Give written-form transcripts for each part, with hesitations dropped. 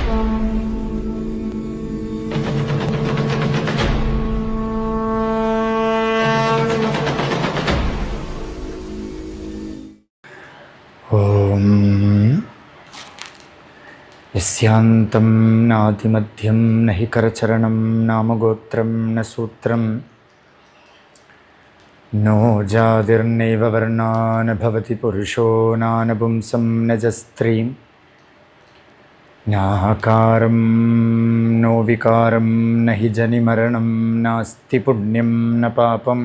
ഓം യസ്യാന്തം നാദിമധ്യം നഹി കരചരണം നാമഗോത്രം ന സൂത്രം നോ ജാതിർനൈവ വർണ്ണാ ന ഭവതി പുരുഷോ നാനപുംസം ന ച സ്ത്രീം നാകാരം നോ വികാരം നഹി ജനിമരണം നാസ്തി പുണ്യം ന പാപം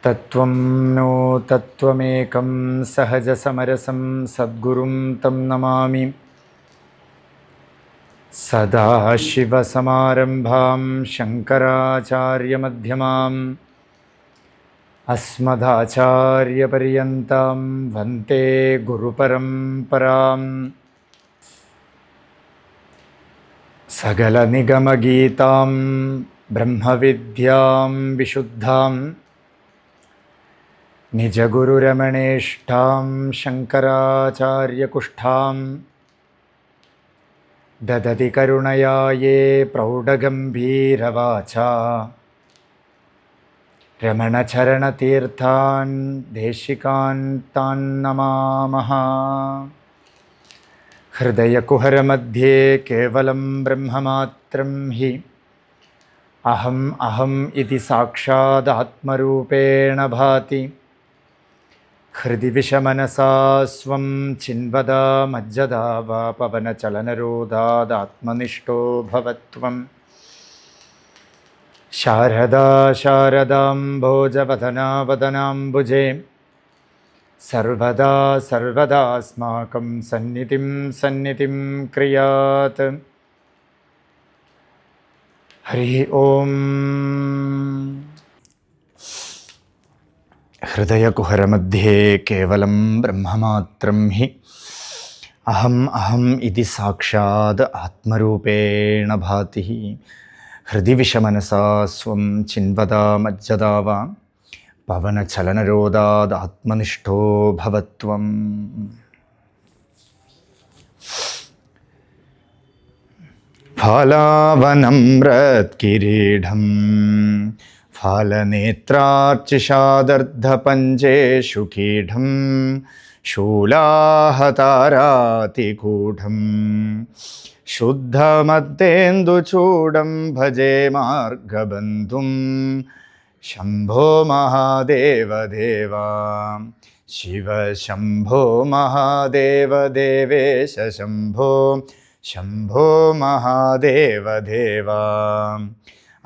തത്വം നോ തത്വമേകം സഹജസമരസം സദ്ഗുരും തം നമാമി. സദാശിവസമാരംഭാം ശങ്കരാചാര്യമധ്യമാം അസ്മദാചാര്യപര്യന്താം വന്ദേ ഗുരുപരമ്പരാം. സകലനിഗമഗീതാം ബ്രഹ്മവിദ്യാം വിശുദ്ധാം നിജഗുരുരമണേഷ്ഠാം ശങ്കരാചാര്യകുഷ്ഠാം ദദതി കരുണയാ യേ പ്രൗഢഗംഭീരവാചാ രമണചരണതീർത്ഥാൻ ദേശികാൻ താൻ നമാമഃ. ഹൃദയകുഹരമധ്യേ കേവലം ബ്രഹ്മമാത്രം ഹി അഹം അഹം ഇതി സാക്ഷാദാത്മരൂപേണ ഭാതി. ഹൃദി വിഷമനസാ സ്വം ചിൻവദാ മജ്ജദാ വാ പവനചലനരോധാദാത്മനിഷ്ഠോ ഭവത്വം. ശാരദാ ശാരദാംഭോജവദനാ വദനാംബുജേ സർവദാ സർവദാസ്മാകം സന്നിധിം സന്നിധിം ക്രിയാത്. ഹരി ഓം. ഹൃദയകുഹരമധ്യേ കേവലം ബ്രഹ്മമാത്രം ഹി അഹം അഹം ഇതി സാക്ഷാത് ആത്മരൂപേണ ഭാതി. ഹൃദി വിഷമനസാ സ്വം ചിൻവദാ മജ്ജദാ വാ പവനചലനരോധാദാത്മനിഷ്ഠോ ഭവത്വം. ഫാലാവനമ്രത്കിരീടം ഫാലനേത്രാർച്ചിഷാദർദ്ധപഞ്ചേഷു കീഢം ശൂലാഹതാരാതികൂഢം ശുദ്ധമദ്ദേന്ദുചൂഡം ഭജേ മാർഗബന്ധും. ശംഭോ മഹാദേവ ദേവ ശിവ ശംഭോ മഹാദേവ ദേവേശ ശംഭോ ശംഭോ മഹാദേവ ദേവ.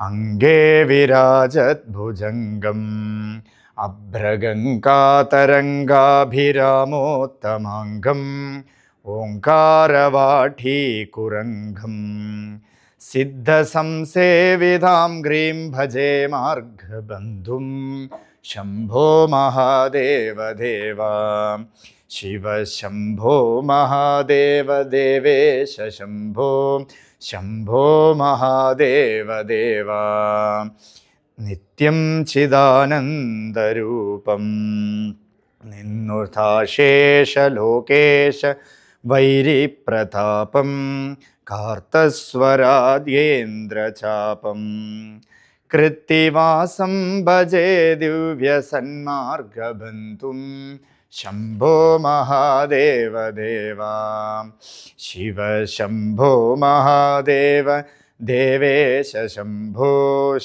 അംഗേ വിരാജദ്ഭുജംഗം അഭ്രഗംകാതരംഗാഭിരാമോത്തമാംഗം ഓംകാരവാഠീകുരംഗം സിദ്ധസംസേവിതാം ഗ്രീം ഭജേ മാർഗബന്ധും. ശംഭോ മഹാദേവ ദേവ ശിവ ശംഭോ മഹാദേവ ദേവേശ ശംഭോ ശംഭോ മഹാദേവ ദേവ. നിത്യം ചിദാനന്ദരൂപം നിന്നുഥാശേഷലോകേശ വൈരിപ്രതാപം കാർത്തസ്വരാദ്യേന്ദ്രചാപം കൃത്തിവാസം ഭജേ ദിവ്യസന്മാർഗബന്ധും. ശംഭോ മഹാദേവ ദേവ ശിവ ശംഭോ മഹാദേവ ദേവേശ ശംഭോ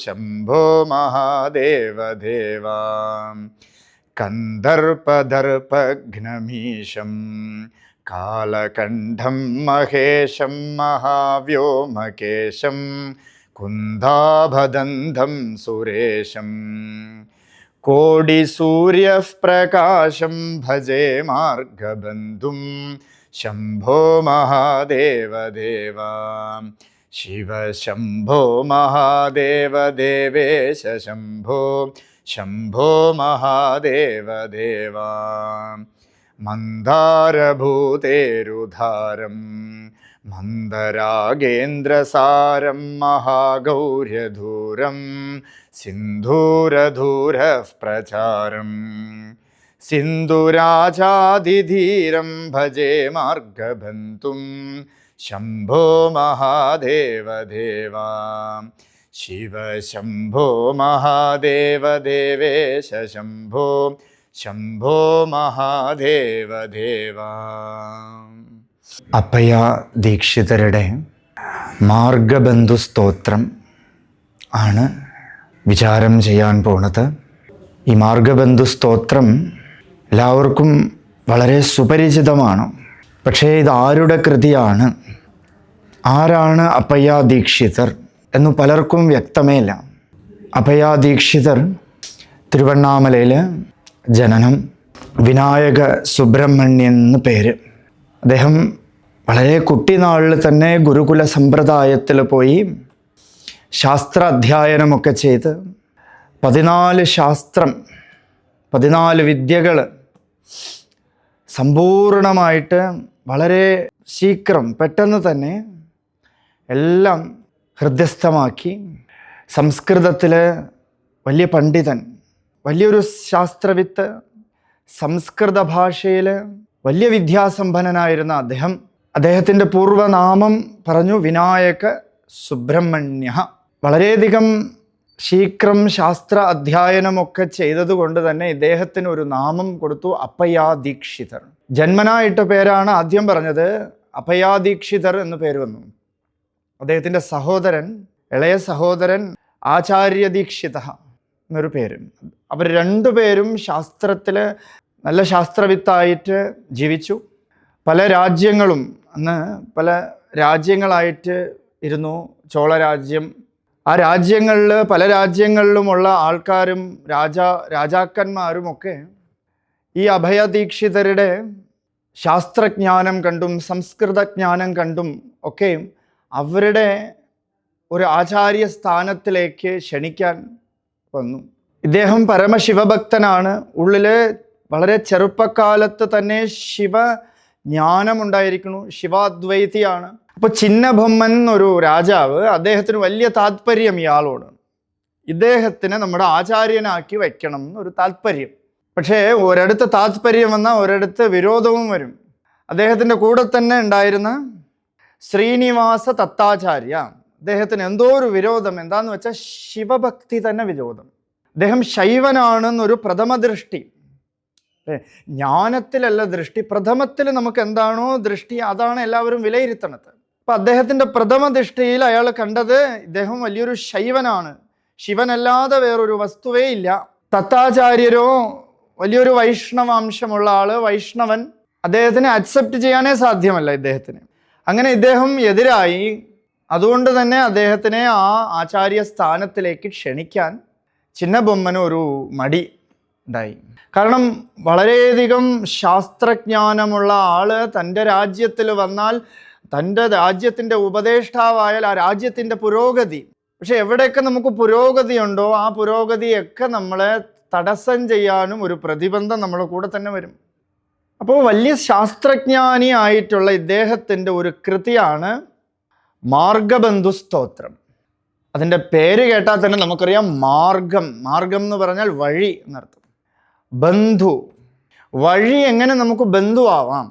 ശംഭോ മഹാദേവ ദേവ. കന്ദർപ്പദർപ്പഘ്നമീശം കാലകണ്ഠം മഹേശം മഹാവ്യോമകേശം കുന്ദാഭദന്തം സുരേശം കോടിസൂര്യഃ പ്രകാശം ഭജേ മാർഗബന്ധും. ശംഭോ മഹാദേവ ദേവ ശിവ ശംഭോ മഹാദേവ ദേവേശ ശംഭോ ശംഭോ മഹാദേവ ദേവ. മന്ദാരഭൂതേരുധാരം മന്ദരാഗേന്ദ്രസാരം മഹാഗൗര്യധൂരം സിന്ധൂരധൂരഃ പ്രചാരം സിന്ധുരാജാതിധീരം ഭജേ മാർഗബന്ധും. ശംഭോ മഹാദേവ ദേവ ശിവ ശംഭോ മഹാദേവ ദേവേശ ശംഭോ ശംഭോ മഹാദേവ ദേവ. അപ്പയ്യ ദീക്ഷിതരുടെ മാർഗബന്ധു സ്തോത്രം ആണ് വിചാരം ചെയ്യാൻ പോണത്. ഈ മാർഗബന്ധു സ്തോത്രം എല്ലാവർക്കും വളരെ സുപരിചിതമാണ്. പക്ഷേ ഇത് ആരുടെ കൃതിയാണ്, ആരാണ് അപ്പയ്യ ദീക്ഷിതർ എന്ന് പലർക്കും വ്യക്തമേ ഇല്ല. അപ്പയ്യ ദീക്ഷിതർ തിരുവണ്ണാമലയിൽ ജനനം, വിനായക സുബ്രഹ്മണ്യൻ എന്ന് പേര്. അദ്ദേഹം വളരെ കുട്ടിനാളിൽ തന്നെ ഗുരുകുല സമ്പ്രദായത്തിൽ പോയി ശാസ്ത്ര അധ്യയനമൊക്കെ ചെയ്ത് 14 ശാസ്ത്രം 14 വിദ്യകൾ സമ്പൂർണമായിട്ട് വളരെ ശീഘ്രം പെട്ടെന്ന് തന്നെ എല്ലാം ഹൃദയസ്ഥമാക്കി സംസ്കൃതത്തിൽ വലിയ പണ്ഡിതൻ, വലിയൊരു ശാസ്ത്രവിത്ത്, സംസ്കൃത ഭാഷയിൽ വലിയ വിദ്യാസമ്പന്നനായിരുന്ന അദ്ദേഹത്തിൻ്റെ പൂർവനാമം പറഞ്ഞു വിനായക സുബ്രഹ്മണ്യ. വളരെയധികം ശീഘ്രം ശാസ്ത്ര അധ്യയനമൊക്കെ ചെയ്തതുകൊണ്ട് തന്നെ ഇദ്ദേഹത്തിന് ഒരു നാമം കൊടുത്തു, അപ്പയ്യ ദീക്ഷിതർ. ജന്മനായിട്ട പേരാണ് ആദ്യം പറഞ്ഞത്, അപ്പയ്യ ദീക്ഷിതർ എന്ന് പേര് വന്നു. അദ്ദേഹത്തിൻ്റെ സഹോദരൻ, ഇളയ സഹോദരൻ ആചാര്യ ദീക്ഷിത എന്നൊരു പേര്. അവർ രണ്ടുപേരും ശാസ്ത്രത്തിൽ നല്ല ശാസ്ത്രവിത്തായിട്ട് ജീവിച്ചു. പല രാജ്യങ്ങളും, അന്ന് പല രാജ്യങ്ങളായിട്ട് ഇരുന്നു. ചോളരാജ്യം, ആ രാജ്യങ്ങളിൽ പല രാജ്യങ്ങളിലുമുള്ള ആൾക്കാരും രാജാക്കന്മാരുമൊക്കെ ഈ അഭയദീക്ഷിതരുടെ ശാസ്ത്രജ്ഞാനം കണ്ടും സംസ്കൃതജ്ഞാനം കണ്ടും ഒക്കെ അവരുടെ ഒരു ആചാര്യ സ്ഥാനത്തിലേക്ക് ക്ഷണിക്കാൻ വന്നു. ഇദ്ദേഹം പരമശിവഭക്തനാണ്. ഉള്ളിൽ വളരെ ചെറുപ്പക്കാലത്ത് തന്നെ ശിവജ്ഞാനമുണ്ടായിരിക്കുന്നു, ശിവാദ്വൈതിയാണ്. അപ്പോൾ ചിന്നബൊമ്മൻ എന്നൊരു രാജാവ്, അദ്ദേഹത്തിന് വലിയ താല്പര്യം ഇയാളോട്, ഇദ്ദേഹത്തിനെ നമ്മുടെ ആചാര്യനാക്കി വയ്ക്കണം എന്നൊരു താല്പര്യം. പക്ഷേ ഒരിടത്ത് താല്പര്യം വന്നാൽ ഒരിടത്ത് വിരോധവും വരും. അദ്ദേഹത്തിൻ്റെ കൂടെ തന്നെ ഉണ്ടായിരുന്ന ശ്രീനിവാസ തത്താചാര്യ, അദ്ദേഹത്തിന് എന്തോ ഒരു വിരോധം. എന്താന്ന് വെച്ചാൽ ശിവഭക്തി തന്നെ വിരോധം. അദ്ദേഹം ശൈവനാണെന്നൊരു പ്രഥമ ദൃഷ്ടി, ജ്ഞാനത്തിലല്ല ദൃഷ്ടി, പ്രഥമത്തിൽ നമുക്ക് എന്താണോ ദൃഷ്ടി അതാണ് എല്ലാവരും വിലയിരുത്തണത്. അപ്പം അദ്ദേഹത്തിൻ്റെ പ്രഥമ ദൃഷ്ടിയിൽ അയാൾ കണ്ടത് ഇദ്ദേഹം വലിയൊരു ശൈവനാണ്, ശിവനല്ലാതെ വേറൊരു വസ്തുവേ ഇല്ല. തത്താചാര്യരോ വലിയൊരു വൈഷ്ണവാംശമുള്ള ആള്, വൈഷ്ണവൻ, അദ്ദേഹത്തിനെ അക്സെപ്റ്റ് ചെയ്യാനേ സാധ്യമല്ല ഇദ്ദേഹത്തിന്. അങ്ങനെ ഇദ്ദേഹം എതിരായി. അതുകൊണ്ട് തന്നെ അദ്ദേഹത്തിനെ ആ ആചാര്യ സ്ഥാനത്തിലേക്ക് ക്ഷണിക്കാൻ ചിന്നബൊമ്മന് ഒരു മടി ഉണ്ടായി. കാരണം വളരെയധികം ശാസ്ത്രജ്ഞാനമുള്ള ആള് തൻ്റെ രാജ്യത്തിൽ വന്നാൽ, തൻ്റെ രാജ്യത്തിൻ്റെ ഉപദേഷ്ടാവായാൽ ആ രാജ്യത്തിൻ്റെ പുരോഗതി, പക്ഷെ എവിടെയൊക്കെ നമുക്ക് പുരോഗതി ഉണ്ടോ ആ പുരോഗതിയൊക്കെ നമ്മളെ തടസ്സം ചെയ്യാനും ഒരു പ്രതിബന്ധം നമ്മുടെ കൂടെ തന്നെ വരും. അപ്പോൾ വലിയ ശാസ്ത്രജ്ഞാനി ആയിട്ടുള്ള ഇദ്ദേഹത്തിൻ്റെ ഒരു കൃതിയാണ് മാർഗബന്ധു സ്തോത്രം. അതിൻ്റെ പേര് കേട്ടാൽ തന്നെ നമുക്കറിയാം, മാർഗം എന്ന് പറഞ്ഞാൽ വഴി എന്നർത്ഥം. ബന്ധു, വഴി എങ്ങനെ നമുക്ക് ബന്ധുവാവാം?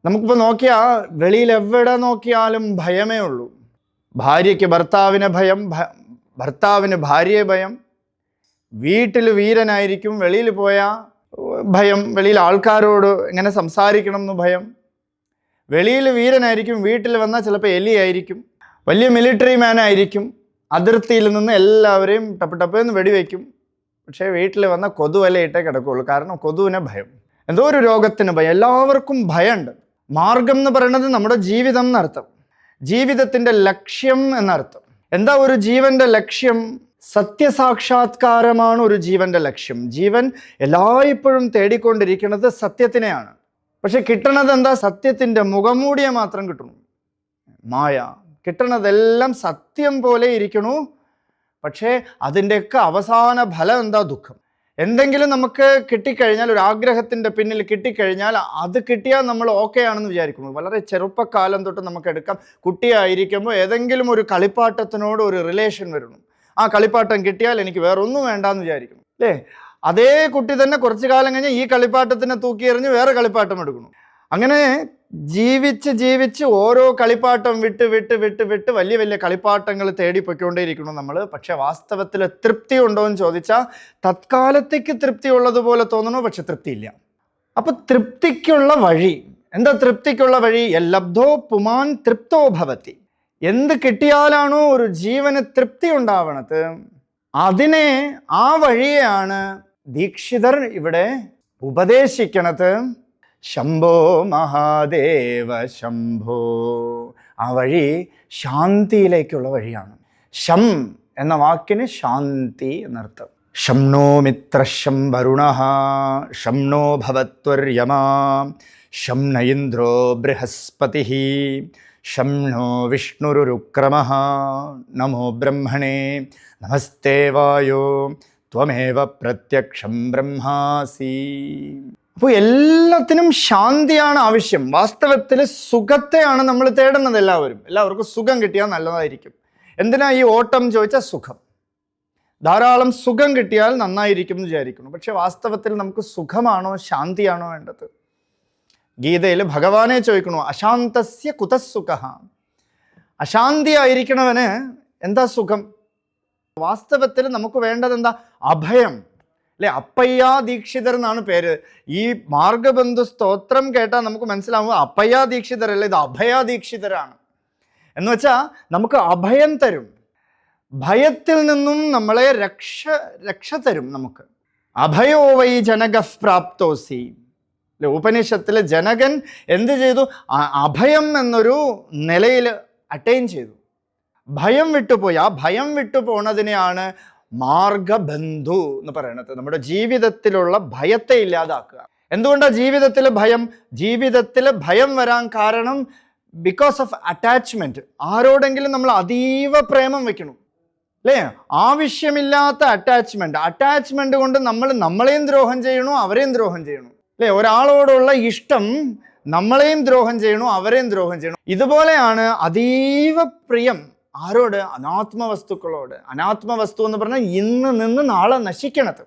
നമുക്കിപ്പോൾ നോക്കിയാൽ വെളിയിൽ എവിടെ നോക്കിയാലും ഭയമേ ഉള്ളൂ. ഭാര്യയ്ക്ക് ഭർത്താവിനെ ഭയം, ഭർത്താവിന് ഭാര്യയെ ഭയം, വീട്ടിൽ വീരനായിരിക്കും, വെളിയിൽ പോയാൽ ഭയം, വെളിയിൽ ആൾക്കാരോട് എങ്ങനെ സംസാരിക്കണം എന്ന് ഭയം. വെളിയിൽ വീരനായിരിക്കും, വീട്ടിൽ വന്നാൽ ചിലപ്പോൾ എലിയായിരിക്കും, വലിയ മിലിറ്ററി മാൻ ആയിരിക്കും, അതിർത്തിയിൽ നിന്ന് എല്ലാവരെയും ടപ്പേന്ന് വെടിവെക്കും. പക്ഷേ വീട്ടിൽ വന്ന കൊതുവലയിട്ടേ കിടക്കുകയുള്ളൂ, കാരണം കൊതുവിനെ ഭയം, എന്തോ ഒരു രോഗത്തിന് ഭയം, എല്ലാവർക്കും ഭയമുണ്ട്. മാർഗം എന്ന് പറയുന്നത് നമ്മുടെ ജീവിതം എന്നർത്ഥം, ജീവിതത്തിൻ്റെ ലക്ഷ്യം എന്നർത്ഥം. എന്താ ഒരു ജീവന്റെ ലക്ഷ്യം? സത്യസാക്ഷാത്കാരമാണ് ഒരു ജീവന്റെ ലക്ഷ്യം. ജീവൻ എല്ലായ്പ്പോഴും തേടിക്കൊണ്ടിരിക്കുന്നത് സത്യത്തിനെയാണ്. പക്ഷെ കിട്ടണത് എന്താ? സത്യത്തിൻ്റെ മുഖംമൂടിയെ മാത്രം കിട്ടുന്നു. മായ കിട്ടണതെല്ലാം സത്യം പോലെ ഇരിക്കണു, പക്ഷേ അതിൻ്റെയൊക്കെ അവസാന ഫലം എന്താ? ദുഃഖം. എന്തെങ്കിലും നമുക്ക് കിട്ടിക്കഴിഞ്ഞാൽ, ഒരു ആഗ്രഹത്തിൻ്റെ പിന്നിൽ കിട്ടിക്കഴിഞ്ഞാൽ, അത് കിട്ടിയാൽ നമ്മൾ ഓക്കെ ആണെന്ന് വിചാരിക്കുന്നു. വളരെ ചെറുപ്പക്കാലം തൊട്ട് നമുക്ക് എടുക്കാം. കുട്ടിയായിരിക്കുമ്പോൾ ഏതെങ്കിലും ഒരു കളിപ്പാട്ടത്തിനോട് ഒരു റിലേഷൻ വരുന്നു. ആ കളിപ്പാട്ടം കിട്ടിയാൽ എനിക്ക് വേറെ ഒന്നും വേണ്ടാന്ന് വിചാരിക്കുന്നു, അല്ലേ? അതേ കുട്ടി തന്നെ കുറച്ചു കാലം കഴിഞ്ഞ് ഈ കളിപ്പാട്ടത്തിനെ തൂക്കി എറിഞ്ഞ് വേറെ കളിപ്പാട്ടം എടുക്കുന്നു. അങ്ങനെ ജീവിച്ച് ജീവിച്ച് ഓരോ കളിപ്പാട്ടം വിട്ട് വിട്ട് വിട്ട് വിട്ട് വലിയ വലിയ കളിപ്പാട്ടങ്ങൾ തേടി പൊയ്ക്കൊണ്ടേയിരിക്കണം നമ്മൾ. പക്ഷെ വാസ്തവത്തിൽ തൃപ്തി ഉണ്ടോ എന്ന് ചോദിച്ചാൽ തത്കാലത്തേക്ക് തൃപ്തി ഉള്ളതുപോലെ തോന്നണോ, പക്ഷെ തൃപ്തിയില്ല. അപ്പൊ തൃപ്തിക്കുള്ള വഴി എന്താ? തൃപ്തിക്കുള്ള വഴി ലബ്ധോ പുമാൻ തൃപ്തോ ഭവതി. എന്ത് കിട്ടിയാലാണോ ഒരു ജീവന് തൃപ്തി ഉണ്ടാവണത്, അതിനെ, ആ വഴിയാണ് ദീക്ഷിതർ ഇവിടെ ഉപദേശിക്കണത്. ശംഭോ മഹാദേവ ശംഭോ. ആ വഴി ശാന്തിയിലേക്കുള്ള വഴിയാണ്. ശം എന്ന വാക്കിന് ശാന്തി എന്നർത്ഥം. ശം നോ മിത്രശം വരുണഃ ശം നോ ഭവത്വര്യമാ ശം ന ഇന്ദ്രോ ബൃഹസ്പതിഃ ശം നോ വിഷ്ണുരുക്രമഃ നമോ ബ്രഹ്മണേ നമസ്തേ വായോ ത്വമേവ പ്രത്യക്ഷം ബ്രഹ്മാസി. അപ്പോൾ എല്ലാത്തിനും ശാന്തിയാണ് ആവശ്യം. വാസ്തവത്തിൽ സുഖത്തെയാണ് നമ്മൾ തേടുന്നത്. എല്ലാവർക്കും സുഖം കിട്ടിയാൽ നല്ലതായിരിക്കും. എന്തിനാ ഈ ഓട്ടം ചോദിച്ചാൽ സുഖം. ധാരാളം സുഖം കിട്ടിയാൽ നന്നായിരിക്കും എന്ന് വിചാരിക്കുന്നു. പക്ഷെ വാസ്തവത്തിൽ നമുക്ക് സുഖമാണോ ശാന്തിയാണോ വേണ്ടത്? ഗീതയിൽ ഭഗവാനെ ചോദിക്കണു, അശാന്തസ്യ കുതസുഖഃ. അശാന്തി ആയിരിക്കണവന് എന്താ സുഖം? വാസ്തവത്തിൽ നമുക്ക് വേണ്ടത് എന്താ? അഭയം. അല്ലെ, അപ്പയ്യ ദീക്ഷിതർ എന്നാണ് പേര്. ഈ മാർഗബന്ധു സ്തോത്രം കേട്ടാൽ നമുക്ക് മനസ്സിലാവുക അപ്പയ്യ ദീക്ഷിതരല്ല, ഇത് അഭയ ദീക്ഷിതരാണ്. എന്ന് വെച്ചാൽ നമുക്ക് അഭയം തരും, ഭയത്തിൽ നിന്നും നമ്മളെ രക്ഷ തരും. നമുക്ക് അഭയോ വൈ ജനകഃ പ്രാപ്തോസി. ഉപനിഷത്തിൽ ജനകൻ എന്ത് ചെയ്തു? അഭയം എന്നൊരു നിലയിൽ അറ്റൈൻ ചെയ്തു. ഭയം വിട്ടുപോയി. ആ ഭയം വിട്ടുപോണതിനെയാണ് മാർഗബന്ധു എന്ന് പറയുന്നത്. നമ്മുടെ ജീവിതത്തിലുള്ള ഭയത്തെ ഇല്ലാതാക്കുക. എന്തുകൊണ്ടാണ് ജീവിതത്തിൽ ഭയം വരാൻ കാരണം? Because of attachment. ആരോടെങ്കിലും നമ്മൾ അതീവ പ്രേമം വെക്കണം, അല്ലേ? ആവശ്യമില്ലാത്ത അറ്റാച്ച്മെന്റ് കൊണ്ട് നമ്മൾ നമ്മളെയും ദ്രോഹം ചെയ്യണു, അവരെയും ദ്രോഹം ചെയ്യണു, അല്ലേ? ഒരാളോടുള്ള ഇഷ്ടം നമ്മളെയും ദ്രോഹം ചെയ്യണു, അവരെയും ദ്രോഹം ചെയ്യണു. ഇതുപോലെയാണ് അതീവ പ്രിയം ആരോട്? അനാത്മവസ്തുക്കളോട്. അനാത്മവസ്തു എന്ന് പറഞ്ഞാൽ ഇന്ന് നിന്ന് നാളെ നശിക്കണത്.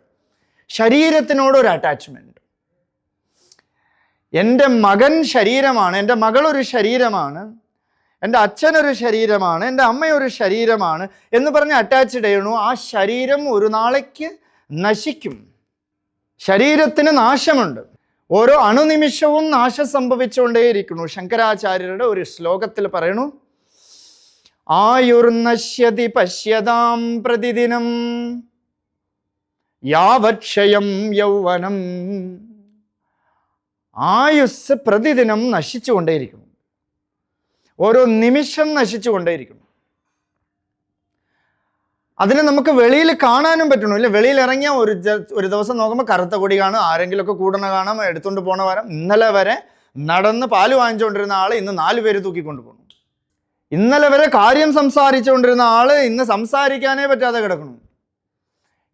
ശരീരത്തിനോടൊരു അറ്റാച്ച്മെന്റ്. എൻ്റെ മകൻ ശരീരമാണ്, എൻ്റെ മകളൊരു ശരീരമാണ്, എൻ്റെ അച്ഛനൊരു ശരീരമാണ്, എൻ്റെ അമ്മയൊരു ശരീരമാണ് എന്ന് പറഞ്ഞ് അറ്റാച്ച്ഡ് ചെയ്യണു. ആ ശരീരം ഒരു നാളേക്ക് നശിക്കും. ശരീരത്തിന് നാശമുണ്ട്. ഓരോ അണുനിമിഷവും നാശം സംഭവിച്ചുകൊണ്ടേയിരിക്കുന്നു. ശങ്കരാചാര്യരുടെ ഒരു ശ്ലോകത്തിൽ പറയണു, ആയുർനശ്യതി പശ്യതാം പ്രതിദിനം യാവക്ഷയം യൗവനം. ആയുസ് പ്രതിദിനം നശിച്ചുകൊണ്ടേയിരിക്കുന്നു, ഓരോ നിമിഷം നശിച്ചുകൊണ്ടേയിരിക്കുന്നു. അതിനെ നമുക്ക് വെളിയിൽ കാണാനും പറ്റണു, ഇല്ല? വെളിയിൽ ഇറങ്ങിയാൽ ഒരു ദിവസം നോക്കുമ്പോൾ കറുത്ത കൊടി കാണും, ആരെങ്കിലുമൊക്കെ കൂടണ കാണാം, എടുത്തുകൊണ്ട് പോണ വരാം. ഇന്നലെ വരെ നടന്ന് പാല് വാങ്ങിച്ചുകൊണ്ടിരുന്ന ആള് ഇന്ന് 4 പേര് തൂക്കിക്കൊണ്ട് പോകണം. ഇന്നലെ വരെ കാര്യം സംസാരിച്ചുകൊണ്ടിരുന്ന ആള് ഇന്ന് സംസാരിക്കാനേ പറ്റാതെ കിടക്കണം.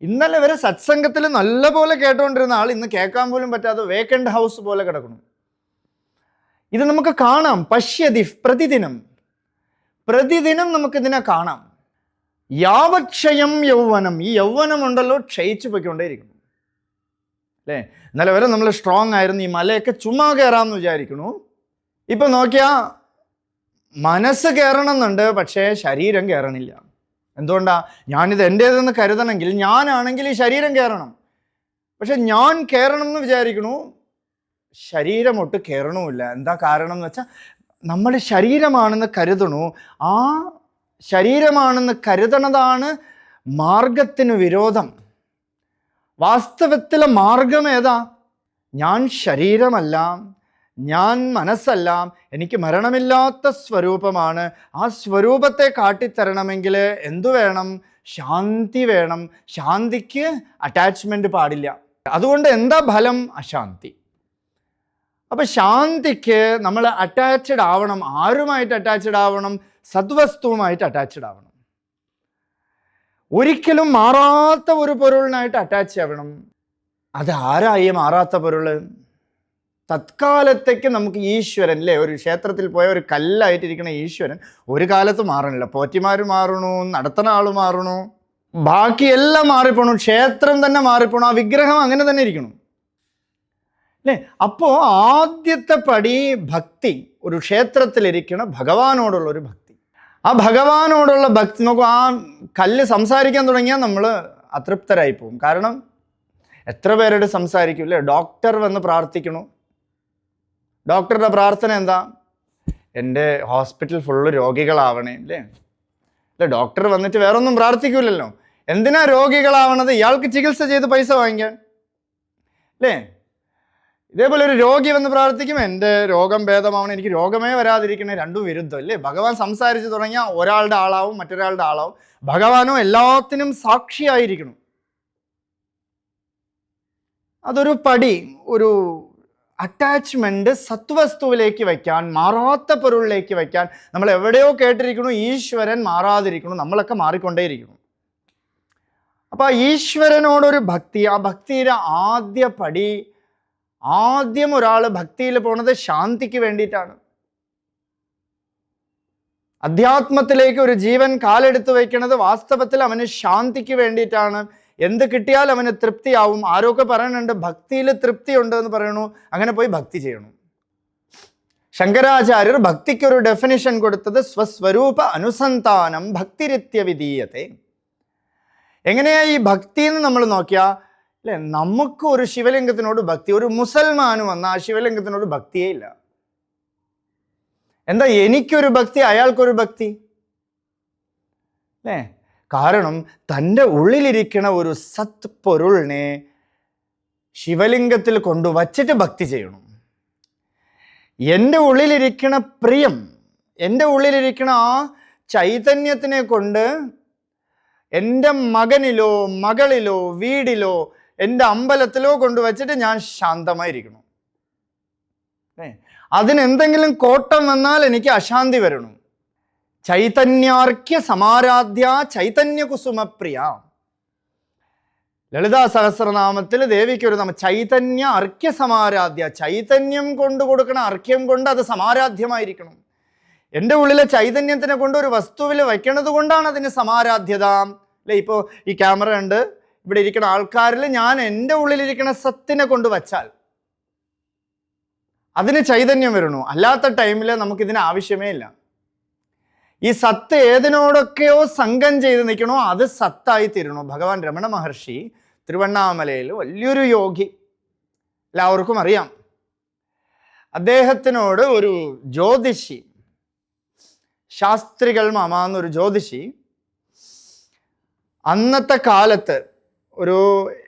ഇന്നലെ വരെ സത്സംഗത്തിൽ നല്ല പോലെ കേട്ടുകൊണ്ടിരുന്ന ആൾ ഇന്ന് കേൾക്കാൻ പോലും പറ്റാതെ വേക്കൻഡ് ഹൗസ് പോലെ കിടക്കണം. ഇത് നമുക്ക് കാണാം. പശ്യതി പ്രതിദിനം നമുക്കിതിനെ കാണാം. യാവക്ഷയം യൗവനം. ഈ യൗവനം ഉണ്ടല്ലോ ക്ഷയിച്ചു പോയിക്കൊണ്ടേയിരിക്കുന്നു, അല്ലേ? ഇന്നലെ വരെ നമ്മൾ സ്ട്രോങ് ആയിരുന്നു, ഈ മലയൊക്കെ ചുമ്മാ കയറാമെന്ന് വിചാരിക്കണു. ഇപ്പൊ നോക്കിയാ മനസ്സ് കയറണം എന്നുണ്ട്, പക്ഷേ ശരീരം കയറണില്ല. എന്തുകൊണ്ടാ? ഞാനിത് എൻ്റേതെന്ന് കരുതണമെങ്കിൽ, ഞാനാണെങ്കിൽ ഈ ശരീരം കയറണം. പക്ഷെ ഞാൻ കയറണം എന്ന് വിചാരിക്കണു, ശരീരം ഒട്ട് കയറണമില്ല. എന്താ കാരണം എന്ന് വെച്ചാൽ നമ്മൾ ശരീരമാണെന്ന് കരുതണു. ആ ശരീരമാണെന്ന് കരുതണതാണ് മാർഗത്തിന് വിരോധം. വാസ്തവത്തിലെ മാർഗം ഏതാ? ഞാൻ ശരീരമല്ല, ഞാൻ മനസ്സല്ല, എനിക്ക് മരണമില്ലാത്ത സ്വരൂപമാണ്. ആ സ്വരൂപത്തെ കാട്ടിത്തരണമെങ്കിൽ എന്തു വേണം? ശാന്തി വേണം. ശാന്തിക്ക് അറ്റാച്ച്മെന്റ് പാടില്ല. അതുകൊണ്ട് എന്താ ഫലം? അശാന്തി. അപ്പൊ ശാന്തിക്ക് നമ്മൾ അറ്റാച്ച്ഡ് ആവണം. ആരുമായിട്ട് അറ്റാച്ച്ഡ് ആവണം? സദ്വസ്തുവുമായിട്ട് അറ്റാച്ച്ഡ് ആവണം. ഒരിക്കലും മാറാത്ത ഒരു പൊരുളിനായിട്ട് അറ്റാച്ച് ആവണം. അത് ആരായി മാറാത്ത പൊരുള്? തത്കാലത്തേക്ക് നമുക്ക് ഈശ്വരൻ, അല്ലേ? ഒരു ക്ഷേത്രത്തിൽ പോയ ഒരു കല്ലായിട്ടിരിക്കുന്ന ഈശ്വരൻ ഒരു കാലത്ത് മാറണില്ല. പോറ്റിമാർ മാറണു, നടത്തുന്ന ആൾ മാറണു, ബാക്കിയെല്ലാം മാറിപ്പോണു, ക്ഷേത്രം തന്നെ മാറിപ്പോണു, ആ വിഗ്രഹം അങ്ങനെ തന്നെ ഇരിക്കണം. അല്ലേ? അപ്പോൾ ആദ്യത്തെ പടി ഭക്തി, ഒരു ക്ഷേത്രത്തിലിരിക്കണ ഭഗവാനോടുള്ള ഒരു ഭക്തി. ആ ഭഗവാനോടുള്ള ഭക്തി നോക്കൂ, ആ കല്ല് സംസാരിക്കാൻ തുടങ്ങിയാൽ നമ്മൾ അതൃപ്തരായി പോകും. കാരണം എത്ര പേരോട് സംസാരിക്കും അല്ലേ? ഡോക്ടർ വന്ന് പ്രാർത്ഥിക്കണു, ഡോക്ടറുടെ പ്രാർത്ഥന എന്താ? എൻ്റെ ഹോസ്പിറ്റൽ ഫുള്ള് രോഗികളാവണേ അല്ലേ? അല്ലെ, ഡോക്ടർ വന്നിട്ട് വേറൊന്നും പ്രാർത്ഥിക്കൂലല്ലോ. എന്തിനാ രോഗികളാവണത്? ഇയാൾക്ക് ചികിത്സ ചെയ്ത് പൈസ വാങ്ങിക്കാൻ അല്ലേ? ഇതേപോലെ ഒരു രോഗി വന്ന് പ്രാർത്ഥിക്കും, എൻ്റെ രോഗം ഭേദമാവണം, എനിക്ക് രോഗമേ വരാതിരിക്കണേ. രണ്ടും വിരുദ്ധം അല്ലേ? ഭഗവാൻ സംസാരിച്ച് തുടങ്ങിയാൽ ഒരാളുടെ ആളാവും, മറ്റൊരാളുടെ ആളാവും. ഭഗവാനോ എല്ലാത്തിനും സാക്ഷിയായിരിക്കണം. അതൊരു പടി, ഒരു അറ്റാച്ച്മെന്റ് സത്വസ്തുവിലേക്ക് വയ്ക്കാൻ, മാറാത്ത പൊരുളിലേക്ക് വയ്ക്കാൻ. നമ്മൾ എവിടെയോ കേട്ടിരിക്കണു ഈശ്വരൻ മാറാതിരിക്കണു, നമ്മളൊക്കെ മാറിക്കൊണ്ടേയിരിക്കണം. അപ്പൊ ആ ഈശ്വരനോടൊരു ഭക്തി, ആ ഭക്തിയുടെ ആദ്യ പടി, ആദ്യം ഒരാൾ ഭക്തിയിൽ പോണത് ശാന്തിക്ക് വേണ്ടിയിട്ടാണ്. അധ്യാത്മത്തിലേക്ക് ഒരു ജീവൻ കാലെടുത്ത് വയ്ക്കുന്നത് വാസ്തവത്തിൽ അവന് ശാന്തിക്ക് വേണ്ടിയിട്ടാണ്. എന്ത് കിട്ടിയാൽ അവന് തൃപ്തിയാവും. ആരൊക്കെ പറയുന്നുണ്ട് ഭക്തിയിൽ തൃപ്തി ഉണ്ട് എന്ന് പറയണു, അങ്ങനെ പോയി ഭക്തി ചെയ്യണം. ശങ്കരാചാര്യർ ഭക്തിക്കൊരു ഡെഫിനിഷൻ കൊടുത്തത് സ്വസ്വരൂപ അനുസന്ധാനം ഭക്തിരിത്യ വിധീയത്തെ. എങ്ങനെയാ ഈ ഭക്തി എന്ന് നമ്മൾ നോക്കിയാൽ അല്ലെ, നമുക്ക് ഒരു ശിവലിംഗത്തിനോട് ഭക്തി, ഒരു മുസൽമാന് വന്ന ആ ശിവലിംഗത്തിനോട് ഭക്തിയേ ഇല്ല. എന്താ എനിക്കൊരു ഭക്തി, അയാൾക്കൊരു ഭക്തി അല്ലേ? കാരണം തൻ്റെ ഉള്ളിലിരിക്കണ ഒരു സത് പൊരുളിനെ ശിവലിംഗത്തിൽ കൊണ്ടുവച്ചിട്ട് ഭക്തി ചെയ്യണം. എൻ്റെ ഉള്ളിലിരിക്കണ പ്രിയം, എൻ്റെ ഉള്ളിലിരിക്കണ ആ ചൈതന്യത്തിനെ കൊണ്ട് എൻ്റെ മകനിലോ മകളിലോ വീടിലോ എൻ്റെ അമ്പലത്തിലോ കൊണ്ടുവച്ചിട്ട് ഞാൻ ശാന്തമായിരിക്കണം. അതിനെന്തെങ്കിലും കോട്ടം വന്നാൽ എനിക്ക് അശാന്തി വരണം. ചൈതന്യാർക്യ സമാരാധ്യ ചൈതന്യ കുസുമപ്രിയ. ലളിതാ സഹസ്രനാമത്തിൽ ദേവിക്ക് ഒരു നാമം ചൈതന്യ അർക്യ സമാരാധ്യ. ചൈതന്യം കൊണ്ട് കൊടുക്കണ അർക്യം കൊണ്ട് അത് സമാരാധ്യമായിരിക്കണം. എൻ്റെ ഉള്ളിലെ ചൈതന്യത്തിനെ കൊണ്ട് ഒരു വസ്തുവിൽ വയ്ക്കണത് കൊണ്ടാണ് അതിന് സമാരാധ്യത അല്ലെ? ഇപ്പോൾ ഈ ക്യാമറ ഉണ്ട്, ഇവിടെ ഇരിക്കുന്ന ആൾക്കാരിൽ ഞാൻ എൻ്റെ ഉള്ളിലിരിക്കുന്ന സത്തിനെ കൊണ്ട് വച്ചാൽ അതിന് ചൈതന്യം വരണു. അല്ലാത്ത ടൈമിൽ നമുക്കിതിന് ആവശ്യമേ ഇല്ല. ഈ സത്ത് ഏതിനോടൊക്കെയോ സംഘം ചെയ്ത് നിൽക്കണോ അത് സത്തായി തീരണോ. ഭഗവാൻ രമണ മഹർഷി തിരുവണ്ണാമലയിൽ വലിയൊരു യോഗി, എല്ലാവർക്കും അറിയാം. അദ്ദേഹത്തിനോട് ഒരു ജ്യോതിഷി, ശാസ്ത്രികൾ മാമ എന്നൊരു ജ്യോതിഷി, അന്നത്തെ കാലത്ത് ഒരു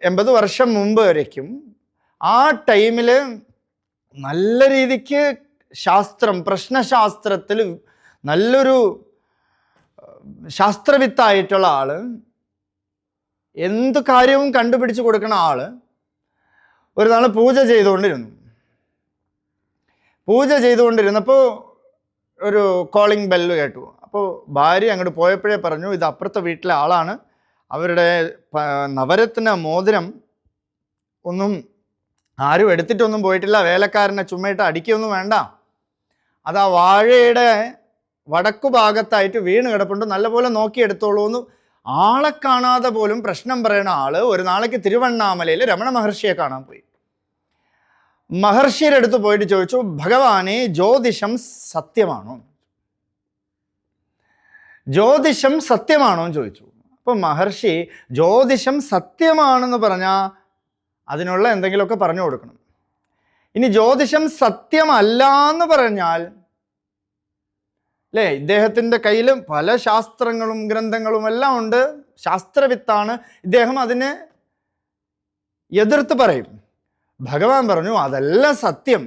80 വർഷം മുമ്പ് വരയ്ക്കും ആ ടൈമിൽ നല്ല രീതിക്ക് ശാസ്ത്രം, പ്രശ്നശാസ്ത്രത്തിൽ നല്ലൊരു ശാസ്ത്രവിത്തായിട്ടുള്ള ആള്, എന്ത് കാര്യവും കണ്ടുപിടിച്ച് കൊടുക്കുന്ന ആള്, ഒരു നാൾ പൂജ ചെയ്തുകൊണ്ടിരുന്നപ്പോൾ ഒരു കോളിംഗ് ബെല്ല് കേട്ടു. അപ്പോൾ ഭാര്യ അങ്ങോട്ട് പോയപ്പോഴേ പറഞ്ഞു, ഇത് അപ്പുറത്തെ വീട്ടിലെ ആളാണ്, അവരുടെ നവരത്ന മോതിരം ഒന്നും ആരും എടുത്തിട്ടൊന്നും പോയിട്ടില്ല, വേലക്കാരനെ ചുമ്മയിട്ട് അടിക്കൊന്നും വേണ്ട, അത് ആ വാഴയുടെ വടക്കു ഭാഗത്തായിട്ട് വീണ് കിടപ്പുണ്ട്, നല്ലപോലെ നോക്കിയെടുത്തോളൂ എന്ന് ആളെ കാണാതെ പോലും പ്രശ്നം പറയുന്ന ആള് ഒരു നാളേക്ക് തിരുവണ്ണാമലയിൽ രമണ മഹർഷിയെ കാണാൻ പോയി. മഹർഷിയുടെ അടുത്ത് പോയിട്ട് ചോദിച്ചു, ഭഗവാനെ ജ്യോതിഷം സത്യമാണോ? ജ്യോതിഷം സത്യമാണോ എന്ന് ചോദിച്ചു. അപ്പൊ മഹർഷി ജ്യോതിഷം സത്യമാണെന്ന് പറഞ്ഞാൽ അതിനുള്ള എന്തെങ്കിലുമൊക്കെ പറഞ്ഞു കൊടുക്കണം. ഇനി ജ്യോതിഷം സത്യമല്ല എന്ന് പറഞ്ഞാൽ അല്ലേ, ഇദ്ദേഹത്തിൻ്റെ കയ്യിലും പല ശാസ്ത്രങ്ങളും ഗ്രന്ഥങ്ങളും എല്ലാം ഉണ്ട്, ശാസ്ത്രവിത്താണ്, ഇദ്ദേഹം അതിനെ എതിർത്ത് പറയും. ഭഗവാൻ പറഞ്ഞു അതെല്ലാം സത്യം,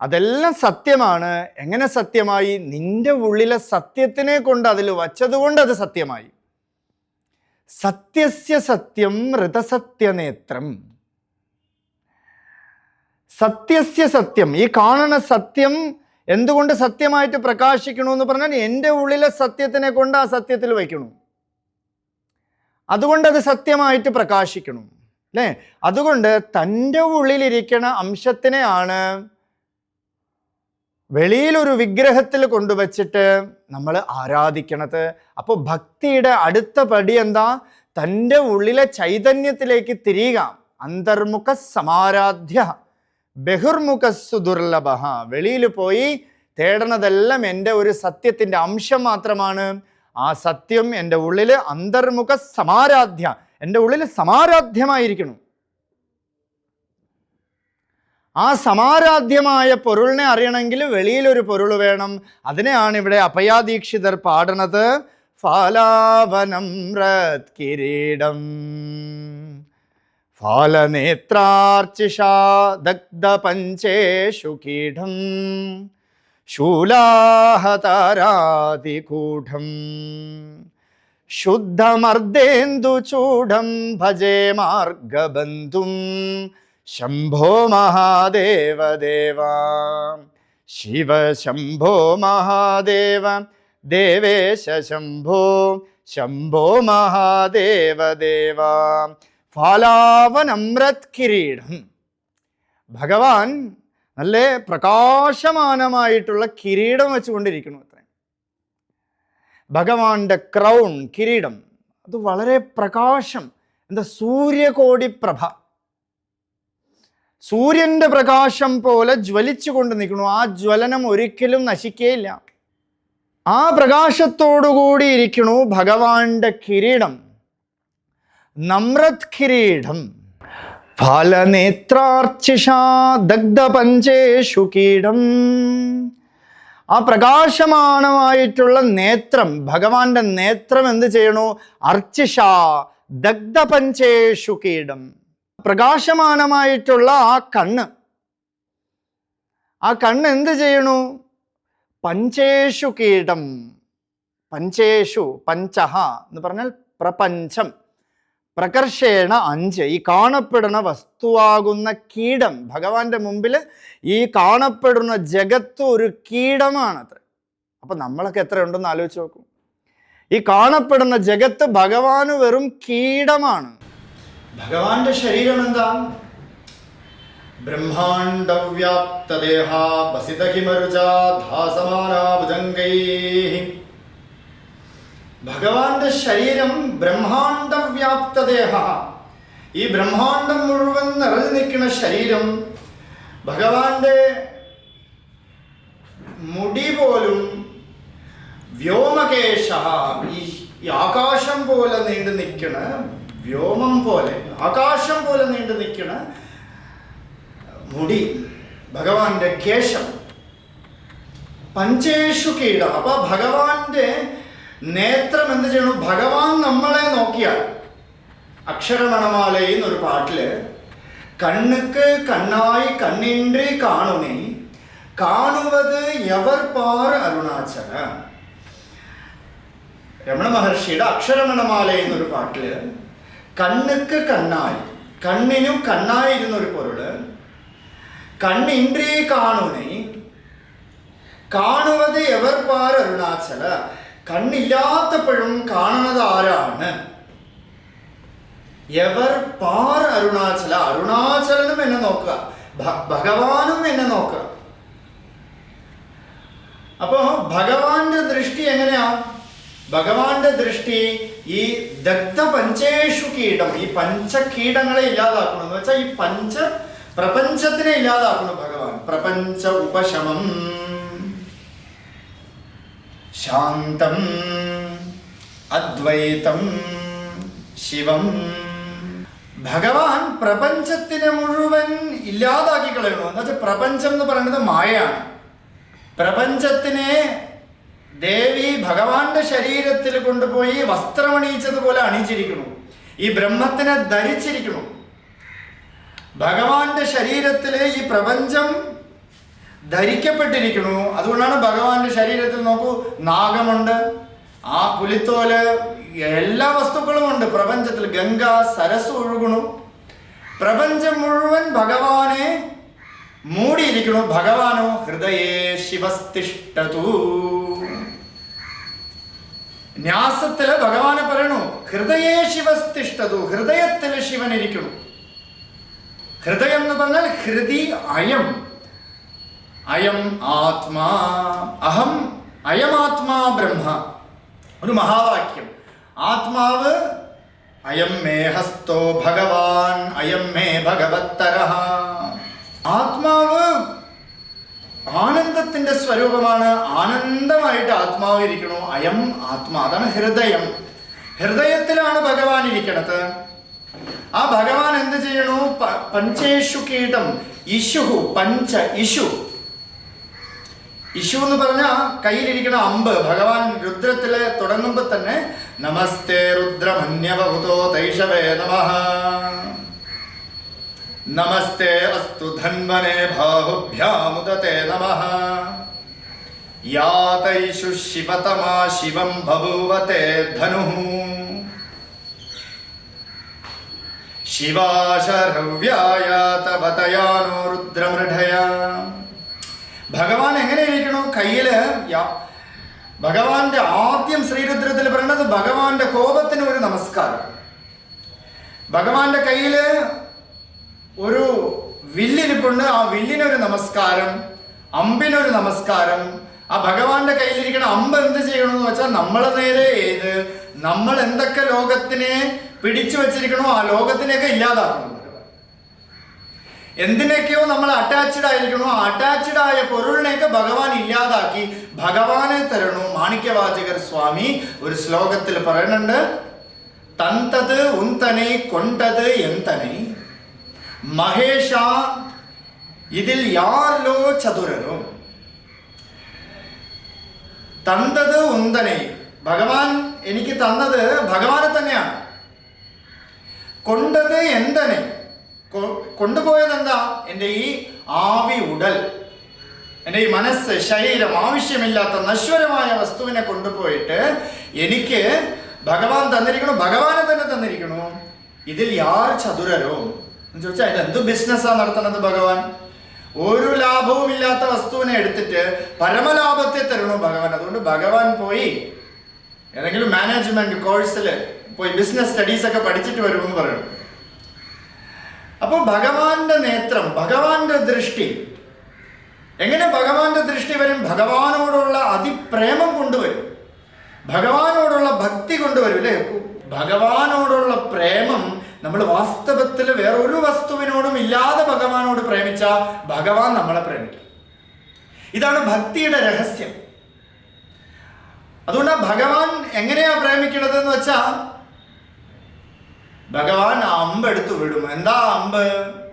അതെല്ലാം സത്യമാണ്. എങ്ങനെ സത്യമായി? നിന്റെ ഉള്ളിലെ സത്യത്തിനെ കൊണ്ട് അതിൽ വച്ചതുകൊണ്ട് അത് സത്യമായി. സത്യസ്യ സത്യം ഋതസത്യനേത്രം. സത്യസ്യ സത്യം, ഈ കാണുന്ന സത്യം എന്തുകൊണ്ട് സത്യമായിട്ട് പ്രകാശിക്കണമെന്ന് പറഞ്ഞാൽ എൻ്റെ ഉള്ളിലെ സത്യത്തിനെ കൊണ്ട് ആ സത്യത്തിൽ വയ്ക്കണം, അതുകൊണ്ട് അത് സത്യമായിട്ട് പ്രകാശിക്കണം അല്ലേ? അതുകൊണ്ട് തൻ്റെ ഉള്ളിലിരിക്കുന്ന അംശത്തിനെയാണ് വെളിയിലൊരു വിഗ്രഹത്തിൽ കൊണ്ടുവച്ചിട്ട് നമ്മൾ ആരാധിക്കണത്. അപ്പോൾ ഭക്തിയുടെ അടുത്ത പടി എന്താ? തൻ്റെ ഉള്ളിലെ ചൈതന്യത്തിലേക്ക് തിരിയുക. അന്തർമുഖ സമാരാധ്യ ബഹിർമുഖസ്സു ദുർലഭ. വെളിയിൽ പോയി തേടണതെല്ലാം എൻ്റെ ഒരു സത്യത്തിൻ്റെ അംശം മാത്രമാണ്. ആ സത്യം എൻ്റെ ഉള്ളിൽ അന്തർമുഖ സമാരാധ്യ, എൻ്റെ ഉള്ളിൽ സമാരാധ്യമായിരിക്കണം. ആ സമാരാധ്യമായ പൊരുളിനെ അറിയണമെങ്കിൽ വെളിയിലൊരു പൊരുൾ വേണം. അതിനെയാണ് ഇവിടെ അഭയാദീക്ഷിതർ പാടണത്. ഫാലാവനം രത് കിരീടം ഫാലനേത്രാർച്ചിഷാ ദഗ്ധ പഞ്ചേഷു കീഠം ശൂലാഹതാരാതികൂഢം ശുദ്ധമർദ്ദേന്ദുചൂഢം ഭജേ മാർഗബന്ധും ശംഭോ മഹാദേവ ദേവ ശിവ ശംഭോ മഹാദേവ ദേവേശ ശംഭോ ശംഭോ മഹാദേവ ദേവ. ഫാലാവനമ്രത് കിരീടം. ഭഗവാൻ നല്ല പ്രകാശമാനമായിട്ടുള്ള കിരീടം വെച്ചുകൊണ്ടിരിക്കുന്നു. അത്ര ഭഗവാന്റെ ക്രൗൺ, കിരീടം, അത് വളരെ പ്രകാശം. എന്താ? സൂര്യകോടി പ്രഭ, സൂര്യന്റെ പ്രകാശം പോലെ ജ്വലിച്ചു കൊണ്ട് നിൽക്കുന്നു. ആ ജ്വലനം ഒരിക്കലും നശിക്കുകയില്ല. ആ പ്രകാശത്തോടുകൂടി ഇരിക്കണു ഭഗവാന്റെ കിരീടം, നമ്രത് കിരീടം. ഫലനേത്രാർച്ചിഷാ ദഗ്ധ പഞ്ചേഷു കീടം. ആ പ്രകാശമാനമായിട്ടുള്ള നേത്രം, ഭഗവാന്റെ നേത്രം എന്ത് ചെയ്യണു? അർച്ചിഷാ ദഗ്ധ പഞ്ചേഷു കീടം. പ്രകാശമാനമായിട്ടുള്ള ആ കണ്ണ്, ആ കണ്ണ് എന്ത് ചെയ്യണു? പഞ്ചേഷു കീടം. പഞ്ചേഷു, പഞ്ചഹ എന്ന് പറഞ്ഞാൽ പ്രപഞ്ചം, പ്രകർഷേണ 5. ഈ കാണപ്പെടുന്ന വസ്തുവാകുന്ന കീടം, ഭഗവാന്റെ മുമ്പിൽ ഈ കാണപ്പെടുന്ന ജഗത്ത് ഒരു കീടമാണത്. അപ്പൊ നമ്മളൊക്കെ എത്ര ഉണ്ടെന്ന് ആലോചിച്ച് നോക്കൂ. ഈ കാണപ്പെടുന്ന ജഗത്ത് ഭഗവാന് വെറും കീടമാണ്. ഭഗവാന്റെ ശരീരം എന്താ? ബ്രഹ്മാണ്ഡവ്യാപ്തദേഹ ബസിതഹിമരുജാധാസമാനാഭുജംഗൈഃ. ഭഗവാന്റെ ശരീരം ബ്രഹ്മാണ്ഡവ്യാപ്തദേഹ. ഈ ബ്രഹ്മാണ്ഡം മുഴുവൻ നിറഞ്ഞു നിൽക്കുന്ന ശരീരം. ഭഗവാന്റെ മുടി പോലും വ്യോമകേശ, ഈ ആകാശം പോലെ നീണ്ടു നിൽക്കണ, വ്യോമം പോലെ ആകാശം പോലെ നീണ്ടു നിൽക്കണ മുടി, ഭഗവാന്റെ കേശം. പഞ്ചേഷു കീടം. അപ്പൊ ഭഗവാന്റെ നേത്രം എന്ത് ചെയ്യണു? ഭഗവാൻ നമ്മളെ നോക്കിയാൽ, അക്ഷരമണമാലയിൽ എന്നൊരു പാട്ടില്, കണ്ണുക്ക് കണ്ണായി കണ്ണിன்றி കാണുനേ കാണുവത് എവർ പാർ അരുണാചല. രമണ മഹർഷിയുടെ അക്ഷരമണമാലയിൽ എന്നൊരു പാട്ടില് കണ്ണുക്ക് കണ്ണായി, കണ്ണിനും കണ്ണായിരുന്നൊരു പൊരുള്, കണ്ണിன்றி കാണുനേ കാണുവത് എവർ പാർ അരുണാചല. കണ്ണില്ലാത്തപ്പോഴും കാണുന്നത് ആരാണ്? എവർ പാർ അരുണാചല. അരുണാചലനും എന്നെ നോക്കുക, ഭഗവാനും എന്നെ നോക്കുക. അപ്പോ ഭഗവാന്റെ ദൃഷ്ടി എങ്ങനെയാ? ഭഗവാന്റെ ദൃഷ്ടി ഈ ദഗ്ധ പഞ്ചേഷു കീടം, ഈ പഞ്ചകീടങ്ങളെ ഇല്ലാതാക്കണം. എന്ന് വെച്ചാൽ ഈ പ്രപഞ്ചത്തിനെ ഇല്ലാതാക്കണം ഭഗവാൻ. പ്രപഞ്ച ഉപശമം ശാന്തം അദ്വൈതം ശിവം. ഭഗവാൻ പ്രപഞ്ചത്തിനെ മുഴുവൻ ഇല്ലാതാക്കി കളയണു. എന്ന് വെച്ചാൽ പ്രപഞ്ചം എന്ന് പറയുന്നത് മായയാണ്. പ്രപഞ്ചത്തിനെ ദേവി ഭഗവാന്റെ ശരീരത്തിൽ കൊണ്ടുപോയി വസ്ത്രമണിയിച്ചതുപോലെ അണിയിച്ചിരിക്കുന്നു. ഈ ബ്രഹ്മത്തിനെ ധരിച്ചിരിക്കുന്നു. ഭഗവാന്റെ ശരീരത്തില് ഈ പ്രപഞ്ചം ധരിക്കപ്പെട്ടിരിക്കുന്നു. അതുകൊണ്ടാണ് ഭഗവാന്റെ ശരീരത്തിൽ നോക്കൂ, നാഗമുണ്ട്, ആ പുലിത്തോല്, എല്ലാ വസ്തുക്കളും ഉണ്ട് പ്രപഞ്ചത്തിൽ. ഗംഗ, സരസ് ഒഴുകണു. പ്രപഞ്ചം മുഴുവൻ ഭഗവാനെ മൂടിയിരിക്കുന്നു. ഭഗവാനോ ഹൃദയേ ശിവസ്തിഷ്ഠതു. ന്യാസത്തില് ഭഗവാനെ പറയണു, ഹൃദയേ ശിവസ്തിഷ്ഠതു. ഹൃദയത്തില് ശിവൻ ഇരിക്കുന്നു. ഹൃദയം എന്ന് പറഞ്ഞാൽ ഹൃദി അയം, അയം ആത്മാ, അഹം അയമാത്മാ ബ്രഹ്മ. ഒരു മഹാവാക്യം. ആത്മാവ് അയം മേ ഹസ്തോ ഭഗവാൻ അയം മേ ഭഗവത്തരഃ. ആത്മാവ് ആനന്ദത്തിന്റെ സ്വരൂപമാണ്. ആനന്ദമായിട്ട് ആത്മാവ് ഇരിക്കണു. അയം ആത്മാ, അതാണ് ഹൃദയം. ഹൃദയത്തിലാണ് ഭഗവാൻ ഇരിക്കണത്. ആ ഭഗവാൻ എന്ത് ചെയ്യണു? പഞ്ചേഷു കീടം ഇഷുഹു പഞ്ച ഇഷു. ഇഷു എന്ന് പറഞ്ഞ കയ്യിലിരിക്കണ അമ്പ്. ഭഗവാൻ രുദ്രത്തില് തുടങ്ങുമ്പോ തന്നെ നമസ്തേ രുദ്രമന്യവഹുതോ തൈഷവേ നമഃ, നമസ്തേ അസ്തു ധന്വനേ ബാഹുഭ്യാമുദതേ നമഃ, യാ തൈഷു ശിവതമാ ശിവം ബഭൂവതേ ധനുഃ, ശിവാശരവ്യായ തവതയാനോ രുദ്രമൃഢയ. ഭഗവാൻ എങ്ങനെ ഇരിക്കണു? കയ്യില് ഭഗവാന്റെ ആദ്യം ശ്രീരുദ്രത്തിൽ പറയുന്നത് ഭഗവാന്റെ കോപത്തിന് ഒരു നമസ്കാരം. ഭഗവാന്റെ കയ്യില് ഒരു വില്ലിരിപ്പുണ്ട്, ആ വില്ലിനൊരു നമസ്കാരം, അമ്പിനൊരു നമസ്കാരം. ആ ഭഗവാന്റെ കയ്യിലിരിക്കുന്ന അമ്പ് എന്ത് ചെയ്യണമെന്ന് വെച്ചാൽ നമ്മളെ നേരെ ഏത് നമ്മൾ എന്തൊക്കെ ലോകത്തിനെ പിടിച്ചു വെച്ചിരിക്കണോ ആ ലോകത്തിനെയൊക്കെ ഇല്ലാതാക്കണം. എന്തിനൊക്കെയോ നമ്മൾ അറ്റാച്ച്ഡ് ആയിരിക്കണോ ആ അറ്റാച്ച്ഡ് ആയ പൊരുളിനെയൊക്കെ ഭഗവാൻ ഇല്ലാതാക്കി ഭഗവാനെ തരണു. മാണിക്യവാചകർ സ്വാമി ഒരു ശ്ലോകത്തിൽ പറയുന്നുണ്ട്, തന്തത് ഉന്തനെ കൊണ്ടത് എന്തനെ മഹേഷ ഇതിൽ യാർലോ ചതുരരും. തന്തത് ഉന്തനെ, ഭഗവാൻ എനിക്ക് തന്നത് ഭഗവാനെ തന്നെയാണ്. കൊണ്ടത് എന്തനെ, കൊണ്ടുപോയത് എന്താ? എൻ്റെ ഈ ആവി ഉടൽ, എൻ്റെ ഈ മനസ്സ്, ശരീരം, ആവശ്യമില്ലാത്ത നശ്വരമായ വസ്തുവിനെ കൊണ്ടുപോയിട്ട് എനിക്ക് ഭഗവാൻ തന്നിരിക്കണു, ഭഗവാനെ തന്നെ തന്നിരിക്കണു. ഇതിൽ യാർ ചതുരരോ എന്ന് ചോദിച്ചാൽ ഇതെന്ത് ബിസിനസ്സാണ് നടത്തുന്നത് ഭഗവാൻ? ഒരു ലാഭവും ഇല്ലാത്ത വസ്തുവിനെ എടുത്തിട്ട് പരമലാഭത്തെ തരണു ഭഗവാൻ. അതുകൊണ്ട് ഭഗവാൻ പോയി ഏതെങ്കിലും മാനേജ്മെന്റ് കോഴ്സിൽ പോയി ബിസിനസ് സ്റ്റഡീസ് ഒക്കെ പഠിച്ചിട്ട് വരുമെന്ന് പറയുന്നു. അപ്പോൾ ഭഗവാന്റെ നേത്രം, ഭഗവാന്റെ ദൃഷ്ടി, എങ്ങനെ ഭഗവാന്റെ ദൃഷ്ടി വരും? ഭഗവാനോടുള്ള അതിപ്രേമം കൊണ്ടുവരും, ഭഗവാനോടുള്ള ഭക്തി കൊണ്ടുവരും. അല്ലേ? ഭഗവാനോടുള്ള പ്രേമം നമ്മൾ വാസ്തവത്തിൽ വേറൊരു വസ്തുവിനോടും ഇല്ലാതെ ഭഗവാനോട് പ്രേമിച്ച ഭഗവാൻ നമ്മളെ പ്രേമിക്കും. ഇതാണ് ഭക്തിയുടെ രഹസ്യം. അതുകൊണ്ട് ഭഗവാൻ എങ്ങനെയാ പ്രേമിക്കണത് എന്ന് വെച്ചാ ഭഗവാൻ ആ അമ്പ് എടുത്തു വിടും. എന്താ അമ്പ്?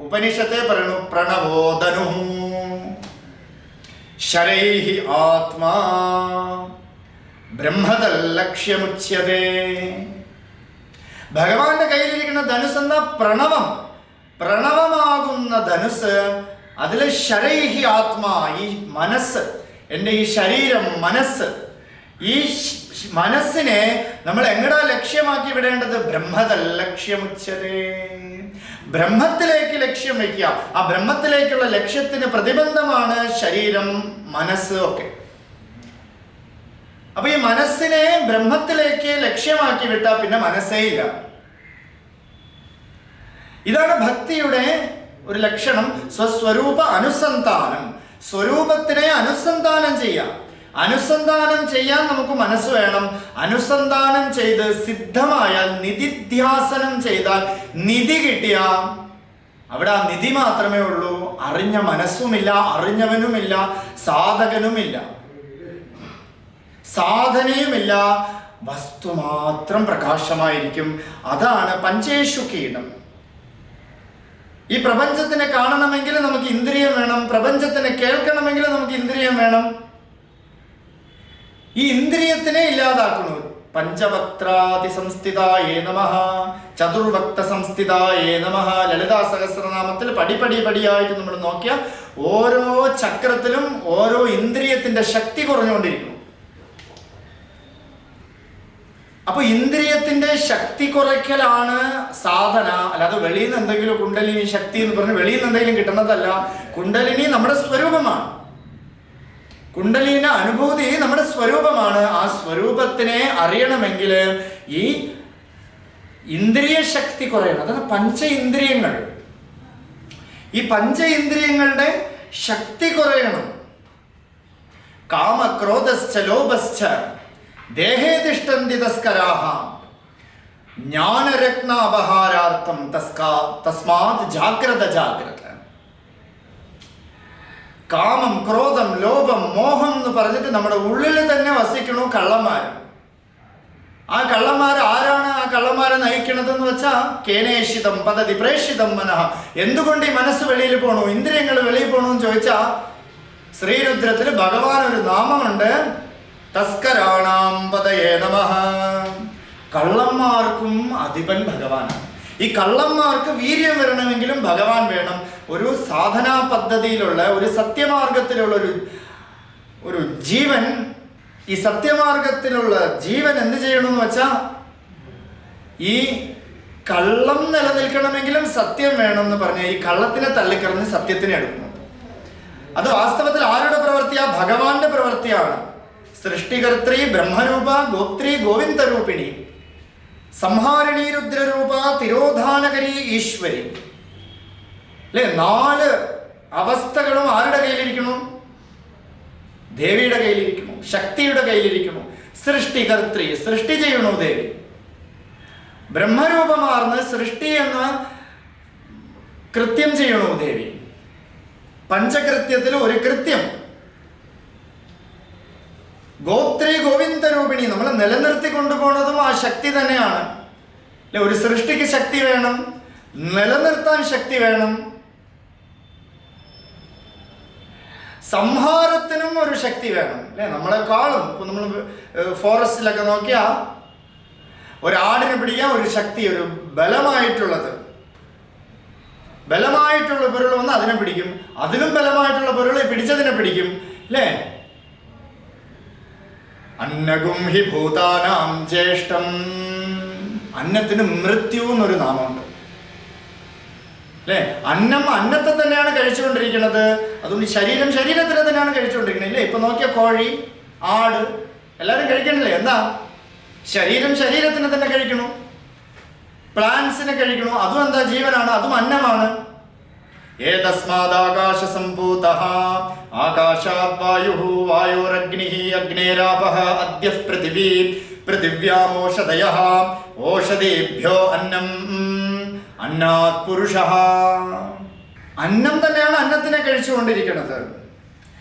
ഉപനിഷത്തെ പറയണു, പ്രണവോദനു ശരൈഹി ആത്മാ ബ്രഹ്മതല്ലക്ഷ്യമുച്യതേ. ഭഗവാന്റെ കയ്യിലിരിക്കുന്ന ധനുസ് എന്താ? പ്രണവം. പ്രണവമാകുന്ന ധനുസ്, അതില് ശരൈഹി ആത്മാ, ഈ മനസ്സ്, എൻ്റെ ഈ ശരീരം, മനസ്സ്, ഈ മനസ്സിനെ നമ്മൾ എങ്ങടാ ലക്ഷ്യമാക്കി വിടേണ്ടത്? ബ്രഹ്മതല്ലക്ഷ്യമുച്യതേ. ബ്രഹ്മത്തിലേക്ക് ലക്ഷ്യം വയ്ക്കുക. ആ ബ്രഹ്മത്തിലേക്കുള്ള ലക്ഷ്യത്തിന് പ്രതിബന്ധമാണ് ശരീരം, മനസ്സ് ഒക്കെ. അപ്പൊ ഈ മനസ്സിനെ ബ്രഹ്മത്തിലേക്ക് ലക്ഷ്യമാക്കി വിട്ടാൽ പിന്നെ മനസ്സേ ഇല്ല. ഇതാണ് ഭക്തിയുടെ ഒരു ലക്ഷണം. സ്വസ്വരൂപ അനുസന്ധാനം. സ്വരൂപത്തിനെ അനുസന്ധാനം ചെയ്യാം. അനുസന്ധാനം ചെയ്യാൻ നമുക്ക് മനസ്സ് വേണം. അനുസന്ധാനം ചെയ്ത് സിദ്ധമായാൽ, നിധിധ്യാസനം ചെയ്താൽ, നിധി കിട്ടിയ അവിടെ ആ നിധി മാത്രമേ ഉള്ളൂ. അറിഞ്ഞ മനസ്സുമില്ല, അറിഞ്ഞവനുമില്ല, സാധകനുമില്ല, സാധനയുമില്ല, വസ്തു മാത്രം പ്രകാശമായിരിക്കും. അതാണ് പഞ്ചേഷു കീടം. ഈ പ്രപഞ്ചത്തിനെ കാണണമെങ്കിൽ നമുക്ക് ഇന്ദ്രിയം വേണം, പ്രപഞ്ചത്തിനെ കേൾക്കണമെങ്കിൽ നമുക്ക് ഇന്ദ്രിയം വേണം. ഈ ഇന്ദ്രിയത്തിനെ ഇല്ലാതാക്കുന്നു. പഞ്ചവക്ത്രാതി സംസ്ഥിതായേ നമഃ, ചതുർവക്ത സംസ്ഥിതായേ നമഃ. ലളിതാ സഹസ്രനാമത്തിൽ പടിയായിട്ട് നമ്മൾ നോക്കിയാൽ ഓരോ ചക്രത്തിലും ഓരോ ഇന്ദ്രിയത്തിന്റെ ശക്തി കുറഞ്ഞുകൊണ്ടിരിക്കുന്നു. അപ്പൊ ഇന്ദ്രിയത്തിന്റെ ശക്തി കുറയ്ക്കലാണ് സാധന. അല്ലാതെ വെളിയിൽ നിന്ന് എന്തെങ്കിലും കുണ്ടലിനി ശക്തി എന്ന് പറഞ്ഞ് വെളിയിൽ നിന്ന് എന്തെങ്കിലും കിട്ടുന്നതല്ല. കുണ്ടലിനി നമ്മുടെ സ്വരൂപമാണ്. കുണ്ടലിന അനുഭൂതി നമ്മുടെ സ്വരൂപമാണ്. ആ സ്വരൂപത്തിനെ അറിയണമെങ്കിൽ ഈ ഇന്ദ്രിയ ശക്തി കുറയണം. അതാണ് പഞ്ച ഇന്ദ്രിയങ്ങൾ. ഈ പഞ്ച ഇന്ദ്രിയങ്ങളുടെ ശക്തി കുറയണം. കാമ ക്രോധശ്ച ലോഭശ്ച ദേഹേ തിഷ്ഠന്തി തസ്കരാഹ. ജ്ഞാനരത്ന അപഹാരാർത്ഥം തസ്മാത് ജാഗ്രത ജാഗ്രത. കാമം, ക്രോധം, ലോഭം, മോഹം എന്ന് പറഞ്ഞിട്ട് നമ്മുടെ ഉള്ളിൽ തന്നെ വസിക്കണു കള്ളന്മാർ. ആ കള്ളന്മാർ ആരാണ്? ആ കള്ളന്മാരെ നയിക്കണതെന്ന് വെച്ചാൽ കേനേഷിതം പദ്ധതി പ്രേഷിതം മനഃ. എന്തുകൊണ്ട് ഈ മനസ്സ് വെളിയിൽ പോണു, ഇന്ദ്രിയങ്ങൾ വെളിയിൽ പോണെന്ന് ചോദിച്ചാൽ ശ്രീരുദ്രത്തിൽ ഭഗവാൻ ഒരു നാമമുണ്ട്, തസ്കരാണാം പതയേ നമഃ. കള്ളന്മാർക്കും അധിപൻ ഭഗവാനാണ്. ഈ കള്ളന്മാർക്ക് വീര്യം വരണമെങ്കിലും ഭഗവാൻ വേണം. ഒരു സാധനാ പദ്ധതിയിലുള്ള ഒരു സത്യമാർഗത്തിലുള്ള ഒരു ജീവൻ, ഈ സത്യമാർഗത്തിലുള്ള ജീവൻ എന്ത് ചെയ്യണമെന്ന് വെച്ചാൽ ഈ കള്ളം നിലനിൽക്കണമെങ്കിലും സത്യം വേണം എന്ന് പറഞ്ഞ ഈ കള്ളത്തിനെ തള്ളിക്കളഞ്ഞ് സത്യത്തിനെ എടുക്കുന്നു. അത് വാസ്തവത്തിൽ ആരുടെ പ്രവൃത്തിയാ? ഭഗവാന്റെ പ്രവൃത്തിയാണ്. സൃഷ്ടികർत्री ബ്രഹ്മരൂപ, ഗോത്രീ ഗോവിന്ദരൂപിണി, സംഹാരിണീ രുദ്രരൂപ, തിരോധാനകരി ഈശ്വരി. അല്ലെ, 4 അവസ്ഥകളും ആരുടെ കയ്യിലിരിക്കുന്നു? ദേവിയുടെ കയ്യിലിരിക്കുന്നു, ശക്തിയുടെ കയ്യിലിരിക്കുന്നു. സൃഷ്ടികർत्री, സൃഷ്ടി ചെയ്യണു ദേവി. ബ്രഹ്മരൂപമാർന്ന് സൃഷ്ടി എന്ന കൃത്യം ചെയ്യണു ദേവി. പഞ്ചകൃത്യത്തിൽ ഒരു കൃത്യം. ഗോത്രീ ഗോവിന്ദരൂപിണി, നമ്മൾ നിലനിർത്തി കൊണ്ടുപോകുന്നതും ആ ശക്തി തന്നെയാണ്. അല്ലെ, ഒരു സൃഷ്ടിക്ക് ശക്തി വേണം, നിലനിർത്താൻ ശക്തി വേണം, സംഹാരത്തിനും ഒരു ശക്തി വേണം. അല്ലെ, നമ്മളെക്കാളും ഇപ്പൊ നമ്മൾ ഫോറസ്റ്റിലൊക്കെ നോക്കിയാ ഒരാടിനെ പിടിക്കാൻ ഒരു ശക്തി, ഒരു ബലമായിട്ടുള്ള പൊരുൾ വന്ന് അതിനെ പിടിക്കും, അതിലും ബലമായിട്ടുള്ള പൊരുൾ പിടിച്ചതിനെ പിടിക്കും. അല്ലേ, അന്നഗും ഹി ഭൂതാനാം ജ്യേഷ്ഠം. അന്നത്തിന് മൃത്യു എന്നൊരു നാമമുണ്ട്. അല്ലെ, അന്നത്തെ തന്നെയാണ് കഴിച്ചുകൊണ്ടിരിക്കുന്നത്. അതുകൊണ്ട് ശരീരത്തിനെ തന്നെയാണ് കഴിച്ചുകൊണ്ടിരിക്കുന്നത്. ഇല്ലേ, ഇപ്പൊ നോക്കിയ കോഴി, ആട് എല്ലാവരും കഴിക്കണില്ലേ? എന്താ, ശരീരത്തിനെ തന്നെ കഴിക്കണു, പ്ലാന്റ്സിനെ കഴിക്കണു. അതും എന്താ, ജീവനാണ്, അതും അന്നമാണ്. ഏതസ്മാദാകാശ സംഭൂതഃ ആകാശാത് വായുഃ വായോരഗ്നിഃ അഗ്നേരാപഃ അദ്യഃ പൃഥിവീ പൃഥിവ്യാമോഷധയഃ ഓഷധേഭ്യോ അന്നം അന്നാത് പുരുഷഃ. അന്നം തന്നെയാണ് അന്നത്തിനെ കഴിച്ചുകൊണ്ടിരിക്കുന്നത്.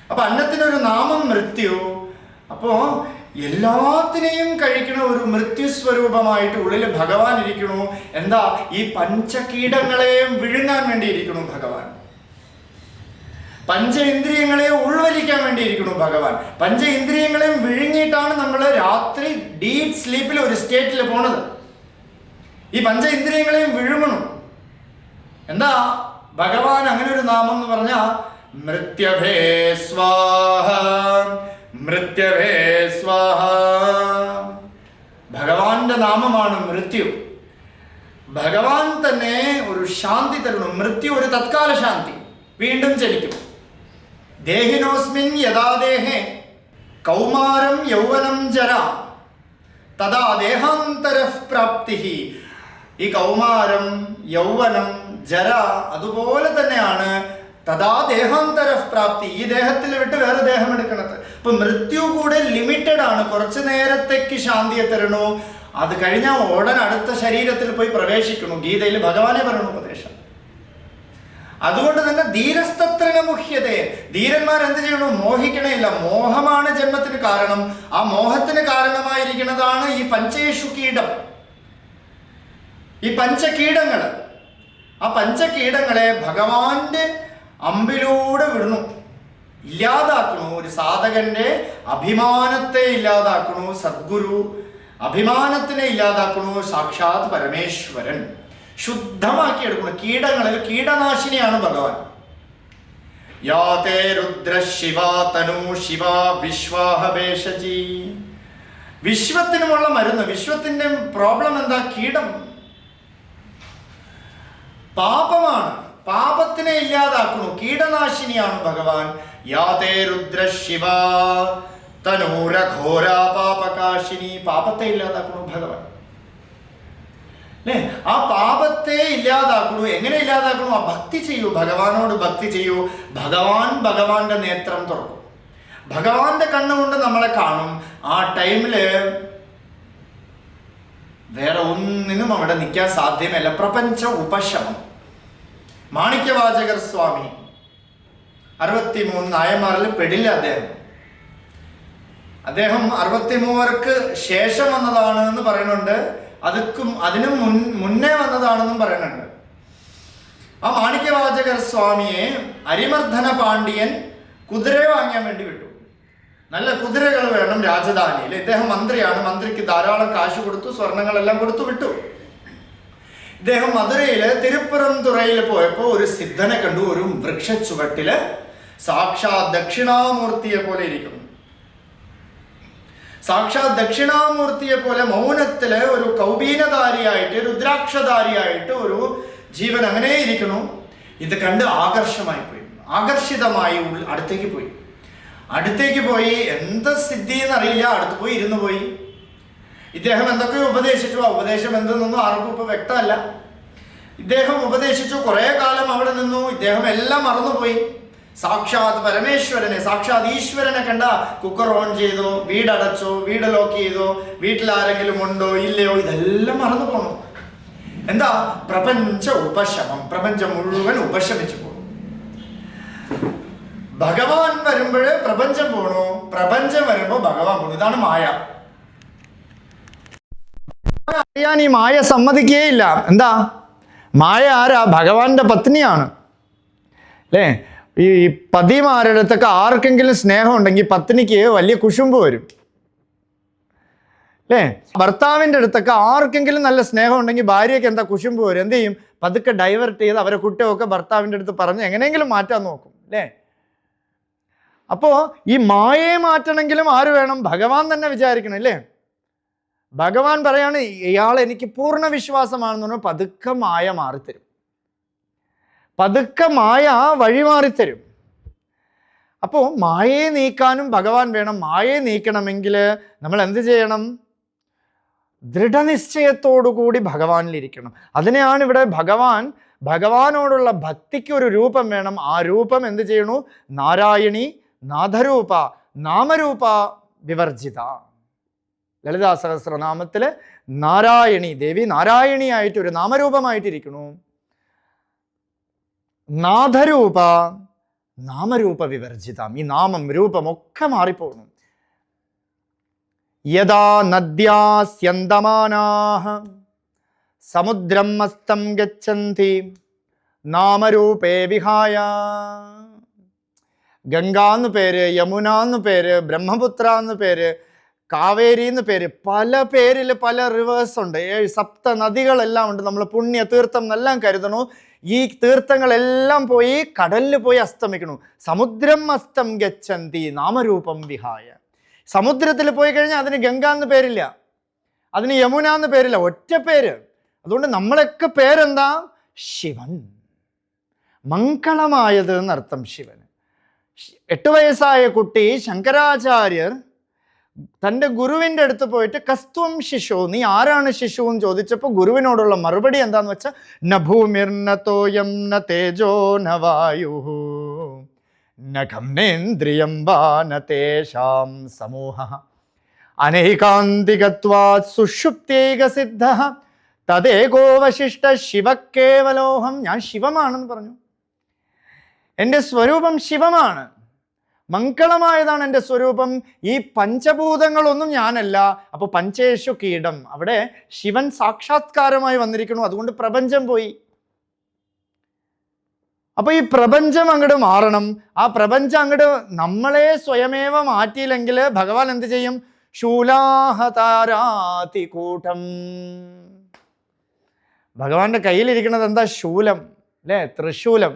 അപ്പൊ അന്നത്തിനൊരു നാമം മൃത്യു. അപ്പോ എല്ലാത്തിനെയും കഴിക്കണ ഒരു മൃത്യുസ്വരൂപമായിട്ട് ഉള്ളിൽ ഭഗവാൻ ഇരിക്കണു. എന്താ, ഈ പഞ്ചകീടങ്ങളെയും വിഴുങ്ങാൻ വേണ്ടി ഇരിക്കണു ഭഗവാൻ. പഞ്ച ഇന്ദ്രിയങ്ങളെ ഉൾവലിക്കാൻ വേണ്ടി ഇരിക്കണു ഭഗവാൻ. പഞ്ച ഇന്ദ്രിയങ്ങളെയും വിഴുങ്ങിയിട്ടാണ് നമ്മൾ രാത്രി ഡീപ് സ്ലീപ്പിൽ ഒരു സ്റ്റേറ്റിൽ പോണത്. ഈ പഞ്ച ഇന്ദ്രിയങ്ങളെയും വിഴുങ്ങണു. എന്താ, ഭഗവാൻ അങ്ങനെ ഒരു നാമം എന്ന് പറഞ്ഞ മൃത്യഭേ സ്വാഹ, മൃത്യഭേ സ്വാഹ. ഭഗവാന്റെ നാമമാണ് മൃത്യു. ഭഗവാൻ തന്നെ ഒരു ശാന്തി തരണം. മൃത്യു ഒരു തത്കാല ശാന്തി, വീണ്ടും ജനിക്കും. ദേഹിനോസ്മിൻ യഥാ ദേഹേ കൗമാരം യൗവനം ജര തഥാ ദേഹാന്തരഃ പ്രാപ്തിഃ. ഈ കൗമാരം, യൗവനം, ജര അതുപോലെ തന്നെയാണ് തഥാ ദേഹാന്തരഃ പ്രാപ്തി. ഈ ദേഹത്തിൽ വിട്ട് വേറെ ദേഹം എടുക്കണത്. അപ്പൊ മൃത്യു കൂടെ ലിമിറ്റഡ് ആണ്. കുറച്ചു നേരത്തേക്ക് ശാന്തിയെ തരണു, അത് കഴിഞ്ഞാൽ ഉടൻ അടുത്ത ശരീരത്തിൽ പോയി പ്രവേശിക്കണു. ഗീതയിൽ ഭഗവാനെ പറയണു ഉപദേശം. അതുകൊണ്ട് തന്നെ ധീരസ്തത്രന മുഹ്യതേ. ധീരന്മാർ എന്ത് ചെയ്യണു? മോഹിക്കണേയില്ല. മോഹമാണ് ജന്മത്തിന് കാരണം. ആ മോഹത്തിന് കാരണമായിരിക്കുന്നതാണ് ഈ പഞ്ചേഷു കീടം, ഈ പഞ്ചകീടങ്ങൾ. ആ പഞ്ചകീടങ്ങളെ ഭഗവാന്റെ അമ്പിലൂടെ വിടുന്നു, ഇല്ലാതാക്കണു. ഒരു സാധകന്റെ അഭിമാനത്തെ ഇല്ലാതാക്കണു സദ്ഗുരു, അഭിമാനത്തിനെ ഇല്ലാതാക്കണു സാക്ഷാത് പരമേശ്വരൻ. ശുദ്ധമാക്കിയെടുക്കണം. കീടങ്ങളിൽ കീടനാശിനിയാണ് ഭഗവാൻ. യാതേ രുദ്ര ശിവ തനു ശിവ വിശ്വാഹവേഷജി. വിശ്വത്തിനുമുള്ള മരുന്ന്. വിശ്വത്തിന്റെ പ്രോബ്ലം എന്താ? കീടം, പാപമാണ്. പാപത്തിനെ ഇല്ലാതാക്കുന്നു. കീടനാശിനിയാണ് ഭഗവാൻ. യാതേ രുദ്ര ശിവ തനൂര ഘോര പാപകാശിനി. പാപത്തെ ഇല്ലാതാക്കുന്നു ഭഗവാൻ. അല്ലേ, ആ പാപത്തെ ഇല്ലാതാക്കണു. എങ്ങനെ ഇല്ലാതാക്കണു? ആ ഭക്തി ചെയ്യൂ, ഭഗവാനോട് ഭക്തി ചെയ്യൂ. ഭഗവാന്റെ നേത്രം തുറക്കും. ഭഗവാന്റെ കണ്ണുകൊണ്ട് നമ്മളെ കാണും. ആ ടൈമില് വേറെ ഒന്നിനും അവിടെ നിൽക്കാൻ സാധ്യമല്ല. പ്രപഞ്ച ഉപശമം. മാണിക്യവാചകർ സ്വാമി 63 നായന്മാരിൽ പെടില്ല അദ്ദേഹം 63 ശേഷം വന്നതാണ് എന്ന് പറയുന്നുണ്ട്. അതിനും മുന്നേ വന്നതാണെന്നും പറയുന്നുണ്ട്. ആ മാണിക്യവാചകർ സ്വാമിയെ അരിമർദ്ദന പാണ്ഡ്യൻ കുതിര വാങ്ങാൻ വേണ്ടി വിട്ടു. നല്ല കുതിരകൾ വേണം രാജധാനിയിൽ. ഇദ്ദേഹം മന്ത്രിയാണ്. മന്ത്രിക്ക് ധാരാളം കാശ് കൊടുത്തു, സ്വർണങ്ങളെല്ലാം കൊടുത്തു വിട്ടു. ഇദ്ദേഹം മധുരയില് തിരുപ്പുറംതുറയിൽ പോയപ്പോൾ ഒരു സിദ്ധനെ കണ്ടു. ഒരു വൃക്ഷച്ചുവട്ടില് സാക്ഷാത് ദക്ഷിണാമൂർത്തിയെ പോലെ ഇരിക്കുന്നു. സാക്ഷാത് ദക്ഷിണാമൂർത്തിയെ പോലെ മൗനത്തില് ഒരു കൗബീനധാരിയായിട്ട്, രുദ്രാക്ഷധാരിയായിട്ട് ഒരു ജീവൻ അങ്ങനെ ഇരിക്കുന്നു. ഇത് കണ്ട് ആകർഷിതമായി അടുത്തേക്ക് പോയി എന്ത് സ്ഥിതി എന്നറിയില്ല. അടുത്ത് പോയി ഇരുന്നു പോയി. ഇദ്ദേഹം എന്തൊക്കെയോ ഉപദേശിച്ചു. ആ ഉപദേശം എന്തെന്നൊന്നും ആർക്കും ഇപ്പൊ വ്യക്തമല്ല. ഇദ്ദേഹം ഉപദേശിച്ചു, കുറെ കാലം അവിടെ നിന്നു. ഇദ്ദേഹം എല്ലാം മറന്നുപോയി. സാക്ഷാത് പരമേശ്വരനെ, സാക്ഷാത് ഈശ്വരനെ കണ്ട കുക്കർ ഓൺ ചെയ്തോ, വീടടച്ചോ, വീട് ലോക്ക് ചെയ്തോ, വീട്ടിൽ ആരെങ്കിലും ഉണ്ടോ ഇല്ലയോ, ഇതെല്ലാം മറന്നു പോണു. എന്താ? പ്രപഞ്ച ഉപശമം. പ്രപഞ്ചം മുഴുവൻ ഉപശമിച്ചു പോകും. ഭഗവാൻ വരുമ്പോൾ പ്രപഞ്ചം പോണു, പ്രപഞ്ചം വരുമ്പോ ഭഗവാൻ പോണു. ഇതാണ് മായ. അറിയാൻ ഈ മായ സമ്മതിക്കുകയില്ല. എന്താ? മായ ആരാ? ഭഗവാന്റെ പത്നിയാണ് അല്ലേ? ഈ പതിമാരുടെ അടുത്തൊക്കെ ആർക്കെങ്കിലും സ്നേഹം ഉണ്ടെങ്കിൽ പത്നിക്ക് വലിയ കുശുമ്പ് വരും അല്ലേ? ഭർത്താവിൻ്റെ അടുത്തൊക്കെ ആർക്കെങ്കിലും നല്ല സ്നേഹം ഉണ്ടെങ്കിൽ ഭാര്യയ്ക്ക് എന്താ കുശുമ്പ് വരും? എന്ത് ചെയ്യും? പതുക്കെ ഡൈവേർട്ട് ചെയ്ത് അവരെ കുറ്റമൊക്കെ ഭർത്താവിൻ്റെ അടുത്ത് പറഞ്ഞ് എങ്ങനെയെങ്കിലും മാറ്റാൻ നോക്കും അല്ലേ? അപ്പോ ഈ മായയെ മാറ്റണമെങ്കിലും ആര് വേണം? ഭഗവാൻ തന്നെ വിചാരിക്കണം അല്ലേ? ഭഗവാൻ പറയാണ് ഇയാൾ എനിക്ക് പൂർണ്ണ വിശ്വാസമാണെന്ന് പറഞ്ഞാൽ പതുക്കെ മായ മാറിത്തരും. പതുക്കെ മായ വഴിമാറിത്തരും. അപ്പോൾ മായയെ നീക്കാനും ഭഗവാൻ വേണം. മായയെ നീക്കണമെങ്കിൽ നമ്മൾ എന്ത് ചെയ്യണം? ദൃഢനിശ്ചയത്തോടുകൂടി ഭഗവാനിലിരിക്കണം. അതിനെയാണ് ഇവിടെ ഭഗവാനോടുള്ള ഭക്തിക്ക് ഒരു രൂപം വേണം. ആ രൂപം എന്ത് ചെയ്യണു? നാരായണി നാഥരൂപ നാമരൂപ വിവർജിത. ലളിതാ സഹസ്രനാമത്തില് നാരായണി ദേവി നാരായണിയായിട്ട് ഒരു നാമരൂപമായിട്ടിരിക്കണു. നാഥരൂപ നാമരൂപ വിവർജിതം. ഈ നാമം രൂപം ഒക്കെ മാറിപ്പോകണം. യഥാ നദ്യാസ്യന്തമാനാഃ സമുദ്രം മസ്തം ഗച്ഛന്തി നാമരൂപേ വിഹായ. ഗംഗ എന്ന് പേര്, യമുന എന്ന് പേര്, ബ്രഹ്മപുത്ര എന്ന് പേര്, കാവേരി എന്ന് പേര്, പല പേരിൽ പല റിവേഴ്സ് ഉണ്ട്. 7 സപ്ത നദികളെല്ലാം ഉണ്ട്. നമ്മൾ പുണ്യ തീർത്ഥം എന്നെല്ലാം കരുതണു. ഈ തീർത്ഥങ്ങളെല്ലാം പോയി കടലിൽ പോയി അസ്തമിക്കണു. സമുദ്രം അസ്തം ഗച്ഛന്തി നാമരൂപം വിഹായ. സമുദ്രത്തിൽ പോയി കഴിഞ്ഞാൽ അതിന് ഗംഗ എന്ന് പേരില്ല, അതിന് യമുന എന്ന് പേരില്ല, ഒറ്റ പേര്. അതുകൊണ്ട് നമ്മളൊക്കെ പേരെന്താ? ശിവൻ. മംഗളമായത് എന്നർത്ഥം ശിവന്. 8 വയസ്സായ കുട്ടി ശങ്കരാചാര്യർ തൻ്റെ ഗുരുവിൻ്റെ അടുത്ത് പോയിട്ട് കസ്ത്വം ശിശു, നീ ആരാണ് ശിശു എന്ന് ചോദിച്ചപ്പോൾ ഗുരുവിനോടുള്ള മറുപടി എന്താന്ന് വെച്ചാൽ ന ഭൂമിർന തോയം ന തേജോ ന വായു ന ഖംനേന്ദ്രിയം വാ ന തേഷാം സമൂഹ അനൈകാന്തികത്വാത് സുഷുപ്തൈക സിദ്ധ തദേകോവശിഷ്ട ശിവക്കേവലോഹം. ഞാൻ ശിവമാണെന്ന് പറഞ്ഞു. എൻ്റെ സ്വരൂപം ശിവമാണ്, മംഗളമായതാണ് എൻ്റെ സ്വരൂപം. ഈ പഞ്ചഭൂതങ്ങളൊന്നും ഞാനല്ല. അപ്പോൾ പഞ്ചേഷു കീടം, അവിടെ ശിവൻ സാക്ഷാത്കാരമായി വന്നിരിക്കുന്നു. അതുകൊണ്ട് പ്രപഞ്ചം പോയി. അപ്പൊ ഈ പ്രപഞ്ചം അങ്ങോട്ട് മാറണം. ആ പ്രപഞ്ചം അങ്ങോട്ട് നമ്മളെ സ്വയമേവ മാറ്റിയില്ലെങ്കിൽ ഭഗവാൻ എന്ത് ചെയ്യും? ശൂലാഹതാരാതികൂട്ടം. ഭഗവാന്റെ കയ്യിലിരിക്കുന്നത് എന്താ? ശൂലം അല്ലേ? തൃശൂലം.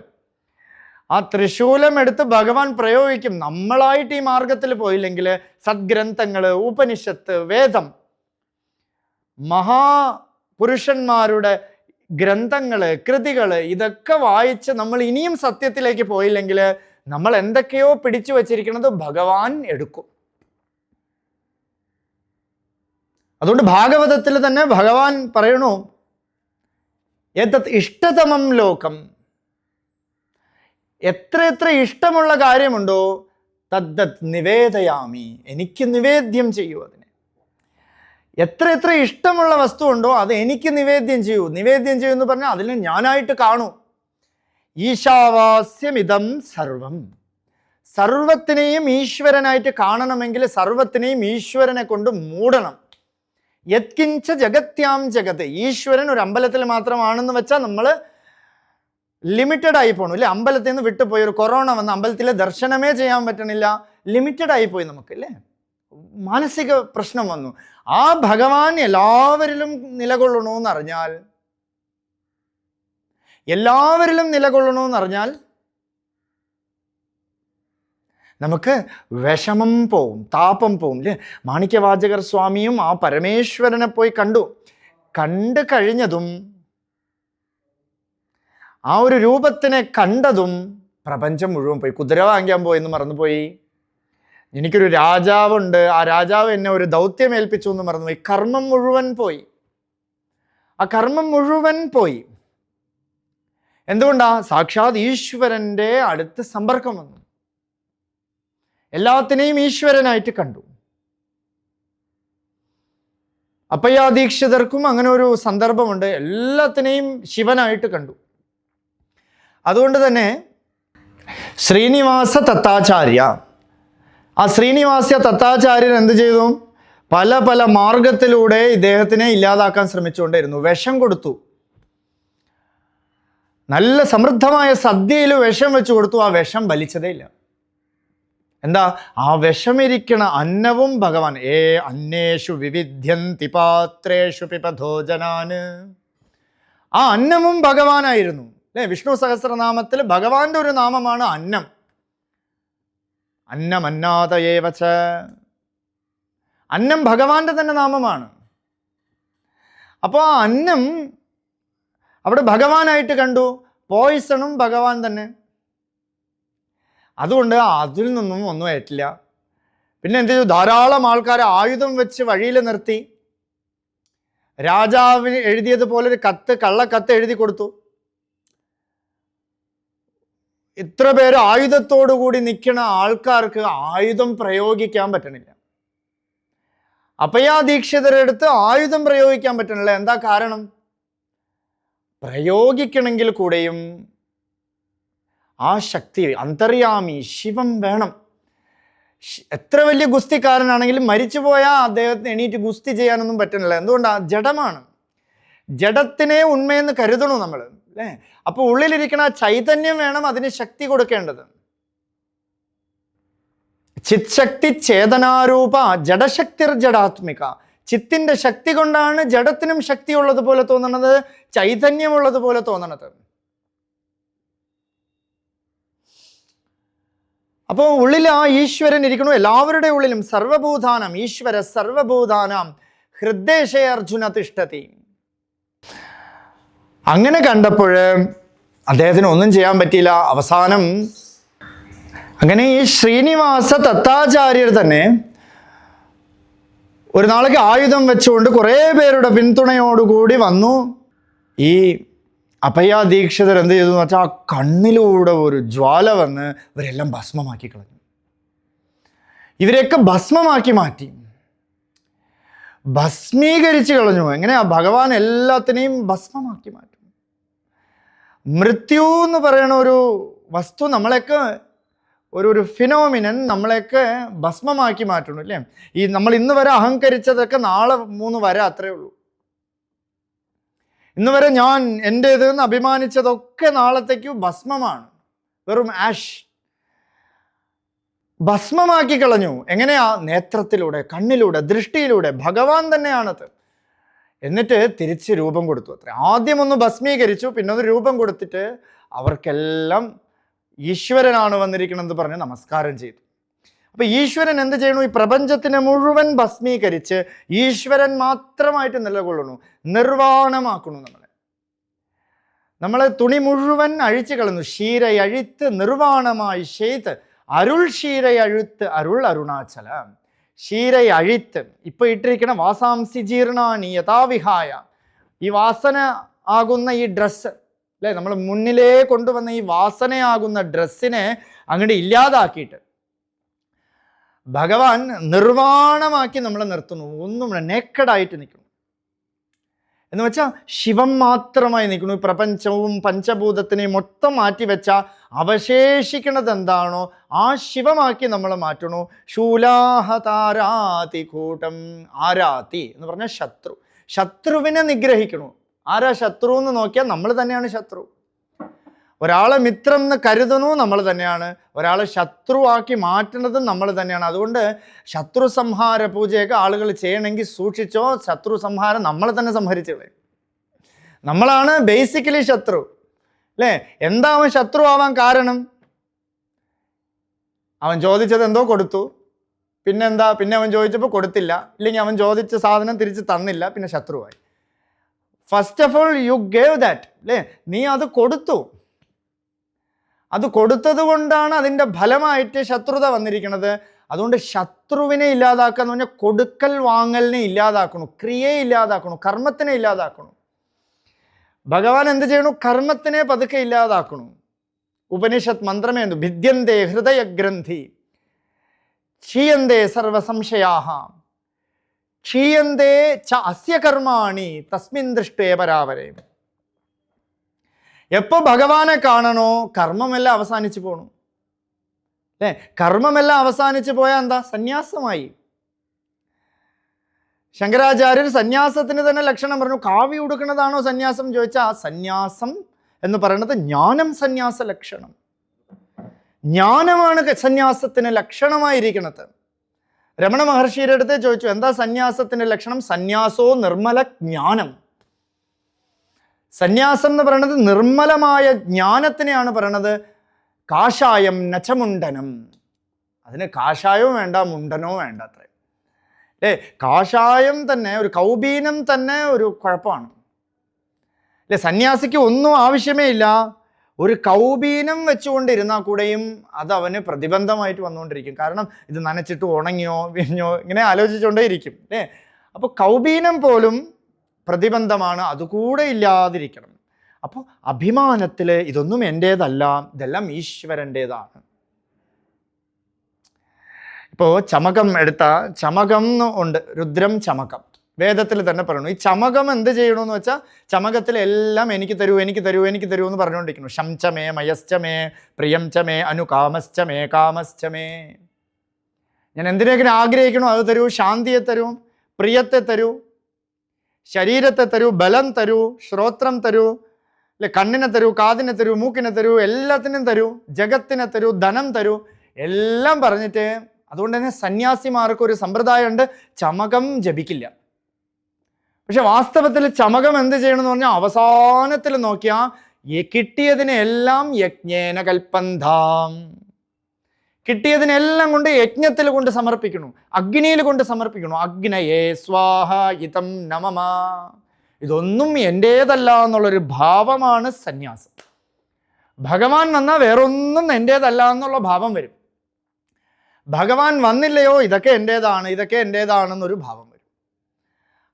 ആ തൃശൂലം എടുത്ത് ഭഗവാൻ പ്രയോഗിക്കും. നമ്മളായിട്ട് ഈ മാർഗത്തിൽ പോയില്ലെങ്കിൽ സദ്ഗ്രന്ഥങ്ങള്, ഉപനിഷത്ത്, വേദം, മഹാപുരുഷന്മാരുടെ ഗ്രന്ഥങ്ങള്, കൃതികള്, ഇതൊക്കെ വായിച്ച് നമ്മൾ ഇനിയും സത്യത്തിലേക്ക് പോയില്ലെങ്കിൽ നമ്മൾ എന്തൊക്കെയോ പിടിച്ചു വച്ചിരിക്കുന്നത് ഭഗവാൻ എടുക്കും. അതുകൊണ്ട് ഭാഗവതത്തിൽ തന്നെ ഭഗവാൻ പറയണു, ഏതത് ഇഷ്ടതമം ലോകം, എത്ര ഇഷ്ടമുള്ള കാര്യമുണ്ടോ തദ്ദത് നിവേദയാമി, എനിക്ക് നിവേദ്യം ചെയ്യൂ അതിനെ. എത്ര എത്ര ഇഷ്ടമുള്ള വസ്തു ഉണ്ടോ അത് എനിക്ക് നിവേദ്യം ചെയ്യൂ. നിവേദ്യം ചെയ്യൂ എന്ന് പറഞ്ഞാൽ അതിനെ ഞാനായിട്ട് കാണൂ. ഈശാവാസ്യമിതം സർവം. സർവത്തിനെയും ഈശ്വരനായിട്ട് കാണണമെങ്കിൽ സർവത്തിനെയും ഈശ്വരനെ കൊണ്ട് മൂടണം. യത്കിഞ്ച ജഗത്യാം ജഗത്. ഈശ്വരൻ ഒരു അമ്പലത്തിൽ മാത്രമാണെന്ന് വെച്ചാൽ നമ്മൾ ലിമിറ്റഡ് ആയി പോകണം അല്ലേ? അമ്പലത്തിൽ നിന്ന് വിട്ടുപോയി, ഒരു കൊറോണ വന്ന് അമ്പലത്തിലെ ദർശനമേ ചെയ്യാൻ പറ്റണില്ല, ലിമിറ്റഡ് ആയിപ്പോയി നമുക്ക് അല്ലേ? മാനസിക പ്രശ്നം വന്നു. ആ ഭഗവാൻ എല്ലാവരിലും നിലകൊള്ളണമെന്ന് അറിഞ്ഞാൽ, എല്ലാവരിലും നിലകൊള്ളണമെന്ന് അറിഞ്ഞാൽ നമുക്ക് വിഷമം പോവും, താപം പോവും അല്ലേ? മാണിക്യവാചകർ സ്വാമിയും ആ പരമേശ്വരനെ പോയി കണ്ടു കഴിഞ്ഞതും ആ ഒരു രൂപത്തിനെ കണ്ടതും പ്രപഞ്ചം മുഴുവൻ പോയി. കുതിര വാങ്ങിക്കാൻ പോയെന്ന് മറന്നുപോയി. എനിക്കൊരു രാജാവുണ്ട്, ആ രാജാവ് എന്നെ ഒരു ദൗത്യം ഏൽപ്പിച്ചു എന്ന് മറന്നുപോയി. കർമ്മം മുഴുവൻ പോയി. ആ കർമ്മം മുഴുവൻ പോയി. എന്തുകൊണ്ടാ? സാക്ഷാത് ഈശ്വരൻ്റെ അടുത്ത് സമ്പർക്കം വന്നു. എല്ലാത്തിനെയും ഈശ്വരനായിട്ട് കണ്ടു. അപ്പയ്യാദീക്ഷിതർക്കും അങ്ങനെ ഒരു സന്ദർഭമുണ്ട്. എല്ലാത്തിനെയും ശിവനായിട്ട് കണ്ടു. അതുകൊണ്ട് തന്നെ ശ്രീനിവാസ തത്താചാര്യ, ആ ശ്രീനിവാസ തത്താചാര്യൻ എന്ത് ചെയ്തു? പല പല മാർഗത്തിലൂടെ ഇദ്ദേഹത്തിനെ ഇല്ലാതാക്കാൻ ശ്രമിച്ചുകൊണ്ടിരുന്നു. വിഷം കൊടുത്തു. നല്ല സമൃദ്ധമായ സദ്യയിൽ വിഷം വെച്ച് കൊടുത്തു. ആ വിഷം വലിച്ചതേ ഇല്ല. എന്താ? ആ വിഷമിരിക്കണ അന്നവും ഭഗവാൻ. അന്നേഷു വിവിധ്യന്തി പാത്രേഷു പിപധോജനാന്. ആ അന്നവും ഭഗവാനായിരുന്നു അല്ലെ? വിഷ്ണു സഹസ്രനാമത്തിൽ ഭഗവാന്റെ ഒരു നാമമാണ് അന്നം. അന്നമന്നാതയേവച. അന്നം ഭഗവാന്റെ തന്നെ നാമമാണ്. അപ്പോൾ ആ അന്നം അവിടെ ഭഗവാനായിട്ട് കണ്ടു. പോയിസണും ഭഗവാൻ തന്നെ. അതുകൊണ്ട് അതിൽ നിന്നും ഒന്നും ഏറ്റില്ല. പിന്നെ എന്ത് ചെയ്തു? ധാരാളം ആൾക്കാരെ ആയുധം വെച്ച് വഴിയിൽ നിർത്തി. രാജാവിന് എഴുതിയതുപോലെ ഒരു കള്ളക്കത്ത് എഴുതി കൊടുത്തു. ഇത്ര പേര് ആയുധത്തോടു കൂടി നിൽക്കുന്ന ആൾക്കാർക്ക് ആയുധം പ്രയോഗിക്കാൻ പറ്റണില്ല. അപ്പയ്യാദീക്ഷിതരുടെ അടുത്ത് ആയുധം പ്രയോഗിക്കാൻ പറ്റണില്ല. എന്താ കാരണം? പ്രയോഗിക്കണമെങ്കിൽ കൂടെയും ആ ശക്തി, അന്തര്യാമി ശിവം വേണം. എത്ര വലിയ ഗുസ്തിക്കാരനാണെങ്കിലും മരിച്ചു പോയാൽ അദ്ദേഹത്തിന് എണീറ്റ് ഗുസ്തി ചെയ്യാനൊന്നും പറ്റണില്ല. എന്തുകൊണ്ടാണ്? ജഡമാണ്. ജഡത്തിനെ ഉണ്മയെന്ന് കരുതണു നമ്മൾ അല്ലേ? അപ്പൊ ഉള്ളിലിരിക്കണ ചൈതന്യം വേണം അതിന് ശക്തി കൊടുക്കേണ്ടത്. ചിത്ശക്തി ചേതനാരൂപ ജഡശക്തിർ ജഡാത്മിക. ചിത്തിന്റെ ശക്തി കൊണ്ടാണ് ജഡത്തിനും ശക്തി ഉള്ളതുപോലെ തോന്നണത്, ചൈതന്യമുള്ളതുപോലെ തോന്നണത്. അപ്പോൾ ഉള്ളിൽ ആ ഈശ്വരൻ ഇരിക്കണു. എല്ലാവരുടെ ഉള്ളിലും സർവഭൂതാനം ഈശ്വര സർവഭൂതാനം ഹൃദ്ദേശേ അർജുന തിഷ്ഠതി. അങ്ങനെ കണ്ടപ്പോൾ അദ്ദേഹത്തിന് ഒന്നും ചെയ്യാൻ പറ്റിയില്ല. അവസാനം അങ്ങനെ ഈ ശ്രീനിവാസ തത്താചാര്യർ തന്നെ ഒരു നാളേക്ക് ആയുധം വെച്ചുകൊണ്ട് കുറേ പേരുടെ പിന്തുണയോടുകൂടി വന്നു. ഈ അഭയാദീക്ഷിതർ എന്ത് ചെയ്തു എന്ന് വെച്ചാൽ ആ കണ്ണിലൂടെ ഒരു ജ്വാല വന്ന് ഇവരെല്ലാം ഭസ്മമാക്കി കളഞ്ഞു. ഇവരെയൊക്കെ ഭസ്മമാക്കി മാറ്റി, ഭസ്മീകരിച്ച് കളഞ്ഞു. എങ്ങനെയാ? ഭഗവാൻ എല്ലാത്തിനെയും ഭസ്മമാക്കി മാറ്റും. മൃത്യു എന്ന് പറയുന്ന ഒരു വസ്തു നമ്മളെയൊക്കെ ഒരു ഫിനോമിനൻ നമ്മളെയൊക്കെ ഭസ്മമാക്കി മാറ്റുന്നു അല്ലേ? ഈ നമ്മൾ ഇന്ന് വരെ അഹങ്കരിച്ചതൊക്കെ നാളെ 3 വരെ അത്രേ ഉള്ളൂ. ഇന്ന് വരെ ഞാൻ എൻ്റേതെന്ന് അഭിമാനിച്ചതൊക്കെ നാളത്തേക്ക് ഭസ്മമാണ്, വെറും ആഷ്. ഭസ്മമാക്കി കളഞ്ഞു. എങ്ങനെയാ? നേത്രത്തിലൂടെ, കണ്ണിലൂടെ, ദൃഷ്ടിയിലൂടെ. ഭഗവാൻ തന്നെയാണത്. എന്നിട്ട് തിരിച്ച് രൂപം കൊടുത്തു അത്ര. ആദ്യം ഒന്ന് ഭസ്മീകരിച്ചു, പിന്നെ ഒന്ന് രൂപം കൊടുത്തിട്ട് അവർക്കെല്ലാം ഈശ്വരനാണ് വന്നിരിക്കണമെന്ന് പറഞ്ഞ് നമസ്കാരം ചെയ്തു. അപ്പൊ ഈശ്വരൻ എന്ത് ചെയ്യണു? ഈ പ്രപഞ്ചത്തിനെ മുഴുവൻ ഭസ്മീകരിച്ച് ഈശ്വരൻ മാത്രമായിട്ട് നിലകൊള്ളണു, നിർവാണമാക്കണു. നമ്മളെ തുണി മുഴുവൻ അഴിച്ചു കളഞ്ഞു. ക്ഷീരയഴിത്ത് നിർവാണമായി ചെയ്ത് അരുൾ ക്ഷീരയഴുത്ത് അരുൾ അരുണാചല. ക്ഷീരയഴിത്ത് ഇപ്പൊ ഇട്ടിരിക്കണ വാസാംസി ജീർണാനി യഥാവിഹായ. ഈ വാസന ആകുന്ന ഈ ഡ്രസ്സ് അല്ലെ, നമ്മൾ മുന്നിലേ കൊണ്ടുവന്ന ഈ വാസനയാകുന്ന ഡ്രസ്സിനെ അങ്ങോട്ട് ഇല്ലാതാക്കിയിട്ട് ഭഗവാൻ നിർവാണമാക്കി നമ്മളെ നിർത്തുന്നു. ഒന്നും നേക്കഡായിട്ട് നിൽക്കുന്നു. എന്ന് വെച്ചാൽ ശിവം മാത്രമായി നിൽക്കുന്നു. പ്രപഞ്ചവും പഞ്ചഭൂതത്തിനെയും മൊത്തം മാറ്റിവെച്ച അവശേഷിക്കുന്നത് എന്താണോ ആ ശിവമാക്കി നമ്മൾ മാറ്റണു. ശൂലാഹതാരാതി കൂട്ടം. ആരാതി എന്ന് പറഞ്ഞാൽ ശത്രു. ശത്രുവിനെ നിഗ്രഹിക്കണു. ആരാ ശത്രു എന്ന് നോക്കിയാൽ നമ്മൾ തന്നെയാണ് ശത്രു. ഒരാളെ മിത്രം എന്ന് കരുതുന്നു നമ്മൾ തന്നെയാണ്. ഒരാളെ ശത്രുവാക്കി മാറ്റുന്നതും നമ്മൾ തന്നെയാണ്. അതുകൊണ്ട് ശത്രു സംഹാര പൂജയൊക്കെ ആളുകൾ ചെയ്യണമെങ്കിൽ സൂക്ഷിച്ചോ. ശത്രു സംഹാരം നമ്മളെ തന്നെ സംഹരിച്ചോളെ. നമ്മളാണ് ബേസിക്കലി ശത്രു, അല്ലേ? എന്താ അവൻ ശത്രു ആവാൻ കാരണം? അവൻ ചോദിച്ചത് എന്തോ കൊടുത്തു, പിന്നെന്താ, പിന്നെ അവൻ ചോദിച്ചപ്പോൾ കൊടുത്തില്ല, ഇല്ലെങ്കിൽ അവൻ ചോദിച്ച സാധനം തിരിച്ച് തന്നില്ല, പിന്നെ ശത്രുവായി. First of all you gave that, അല്ലേ? നീ അത് കൊടുത്തു. അത് കൊടുത്തത് കൊണ്ടാണ് അതിൻ്റെ ഫലമായിട്ട് ശത്രുത വന്നിരിക്കുന്നത്. അതുകൊണ്ട് ശത്രുവിനെ ഇല്ലാതാക്കുക എന്ന് പറഞ്ഞാൽ കൊടുക്കൽ വാങ്ങലിനെ ഇല്ലാതാക്കണു, ക്രിയയെ ഇല്ലാതാക്കണു, കർമ്മത്തിനെ ഇല്ലാതാക്കണു. ഭഗവാൻ എന്ത് ചെയ്യണു? കർമ്മത്തിനെ പതുക്കെ ഇല്ലാതാക്കണു. ഉപനിഷത്ത് മന്ത്രമേന്തു ഭിദ്യന്തേ ഹൃദയഗ്രന്ഥി ക്ഷീയന്തേ സർവസംശയാഹ ക്ഷീയന്തേ ച അസ്യ കർമാണി തസ്മിൻ ദൃഷ്ടേ പരാവരേ. എപ്പോൾ ഭഗവാനെ കാണണോ കർമ്മമെല്ലാം അവസാനിച്ചു പോണു, അല്ലേ? കർമ്മമെല്ലാം അവസാനിച്ചു പോയാൽ എന്താ? സന്യാസമായി. ശങ്കരാചാര്യർ സന്യാസത്തിന് തന്നെ ലക്ഷണം പറഞ്ഞു. കാവ്യ ഉടുക്കുന്നതാണോ സന്യാസം ചോദിച്ചാൽ സന്യാസം എന്ന് പറയുന്നത് ജ്ഞാനം സന്യാസ ലക്ഷണം. ജ്ഞാനമാണ് സന്യാസത്തിന് ലക്ഷണമായിരിക്കുന്നത്. രമണ മഹർഷിയുടെ അടുത്ത് ചോദിച്ചു, എന്താ സന്യാസത്തിന്റെ ലക്ഷണം? സന്യാസോ നിർമ്മല ജ്ഞാനം. സന്യാസം എന്ന് പറയുന്നത് നിർമ്മലമായ ജ്ഞാനത്തിനെയാണ് പറയണത്. കാഷായം നച്ചമുണ്ടനം. അതിന് കാഷായവും വേണ്ട, മുണ്ടനോ വേണ്ട അത്രേ, അല്ലേ? കാഷായം തന്നെ, ഒരു കൗബീനം തന്നെ ഒരു കുഴപ്പമാണ്, അല്ലേ? സന്യാസിക്ക് ഒന്നും ആവശ്യമേ ഇല്ല. ഒരു കൗബീനം വെച്ചുകൊണ്ടിരുന്നാൽ കൂടെയും അത് അവന് പ്രതിബന്ധമായിട്ട് വന്നുകൊണ്ടിരിക്കും. കാരണം ഇത് നനച്ചിട്ട് ഉണങ്ങിയോ വിഞ്ഞോ ഇങ്ങനെ ആലോചിച്ചുകൊണ്ടേ ഇരിക്കും, അല്ലേ? അപ്പോൾ കൗബീനം പോലും പ്രതിബന്ധമാണ്, അതുകൂടെ ഇല്ലാതിരിക്കണം. അപ്പോൾ അഭിമാനത്തിൽ ഇതൊന്നും എൻ്റേതല്ല, ഇതെല്ലാം ഈശ്വരൻ്റേതാണ്. ഇപ്പോൾ ചമകം എടുത്ത ചമകം ഉണ്ട്, രുദ്രം ചമകം. വേദത്തിൽ തന്നെ പറയുന്നു. ഈ ചമകം എന്ത് ചെയ്യണമെന്ന് വെച്ചാൽ ചമകത്തിലെല്ലാം എനിക്ക് തരൂ, എനിക്ക് തരൂ, എനിക്ക് തരൂ എന്ന് പറഞ്ഞുകൊണ്ടിരിക്കുന്നു. ശംചമേ മയശ്ചമേ പ്രിയം ചമേ അനുകാമശ്ചമേ കാമശ്ചമേ. ഞാൻ എന്തിനേക്കിനും ആഗ്രഹിക്കണോ അത് തരൂ. ശാന്തിയെ തരൂ, പ്രിയത്തെ തരൂ, ശരീരത്തെ തരൂ, ബലം തരൂ, ശ്രോത്രം തരൂ, അല്ലെ? കണ്ണിനെ തരൂ, കാതിനെ തരൂ, മൂക്കിനെ തരൂ, എല്ലാത്തിനും തരൂ, ജഗത്തിനെ തരൂ, ധനം തരൂ, എല്ലാം പറഞ്ഞിട്ട്. അതുകൊണ്ട് തന്നെ സന്യാസിമാർക്ക് ഒരു സമ്പ്രദായമുണ്ട്, ചമകം ജപിക്കില്ല. പക്ഷെ വാസ്തവത്തിൽ ചമകം എന്ത് ചെയ്യണമെന്ന് പറഞ്ഞാൽ അവസാനത്തിൽ നോക്കിയാൽ കിട്ടിയതിനെല്ലാം യജ്ഞേന കൽപ്പന്താം. കിട്ടിയതിനെല്ലാം കൊണ്ട് യജ്ഞത്തിൽ കൊണ്ട് സമർപ്പിക്കണു, അഗ്നിയിൽ കൊണ്ട് സമർപ്പിക്കണു. അഗ്നയേ സ്വാഹ ഇതം നമമ. ഇതൊന്നും എൻ്റേതല്ല എന്നുള്ളൊരു ഭാവമാണ് സന്യാസം. ഭഗവാൻ വന്നാൽ വേറൊന്നും എൻ്റേതല്ല എന്നുള്ള ഭാവം വരും. ഭഗവാൻ വന്നില്ലയോ ഇതൊക്കെ എൻ്റേതാണ്, ഇതൊക്കെ എൻ്റേതാണെന്നൊരു ഭാവം വരും.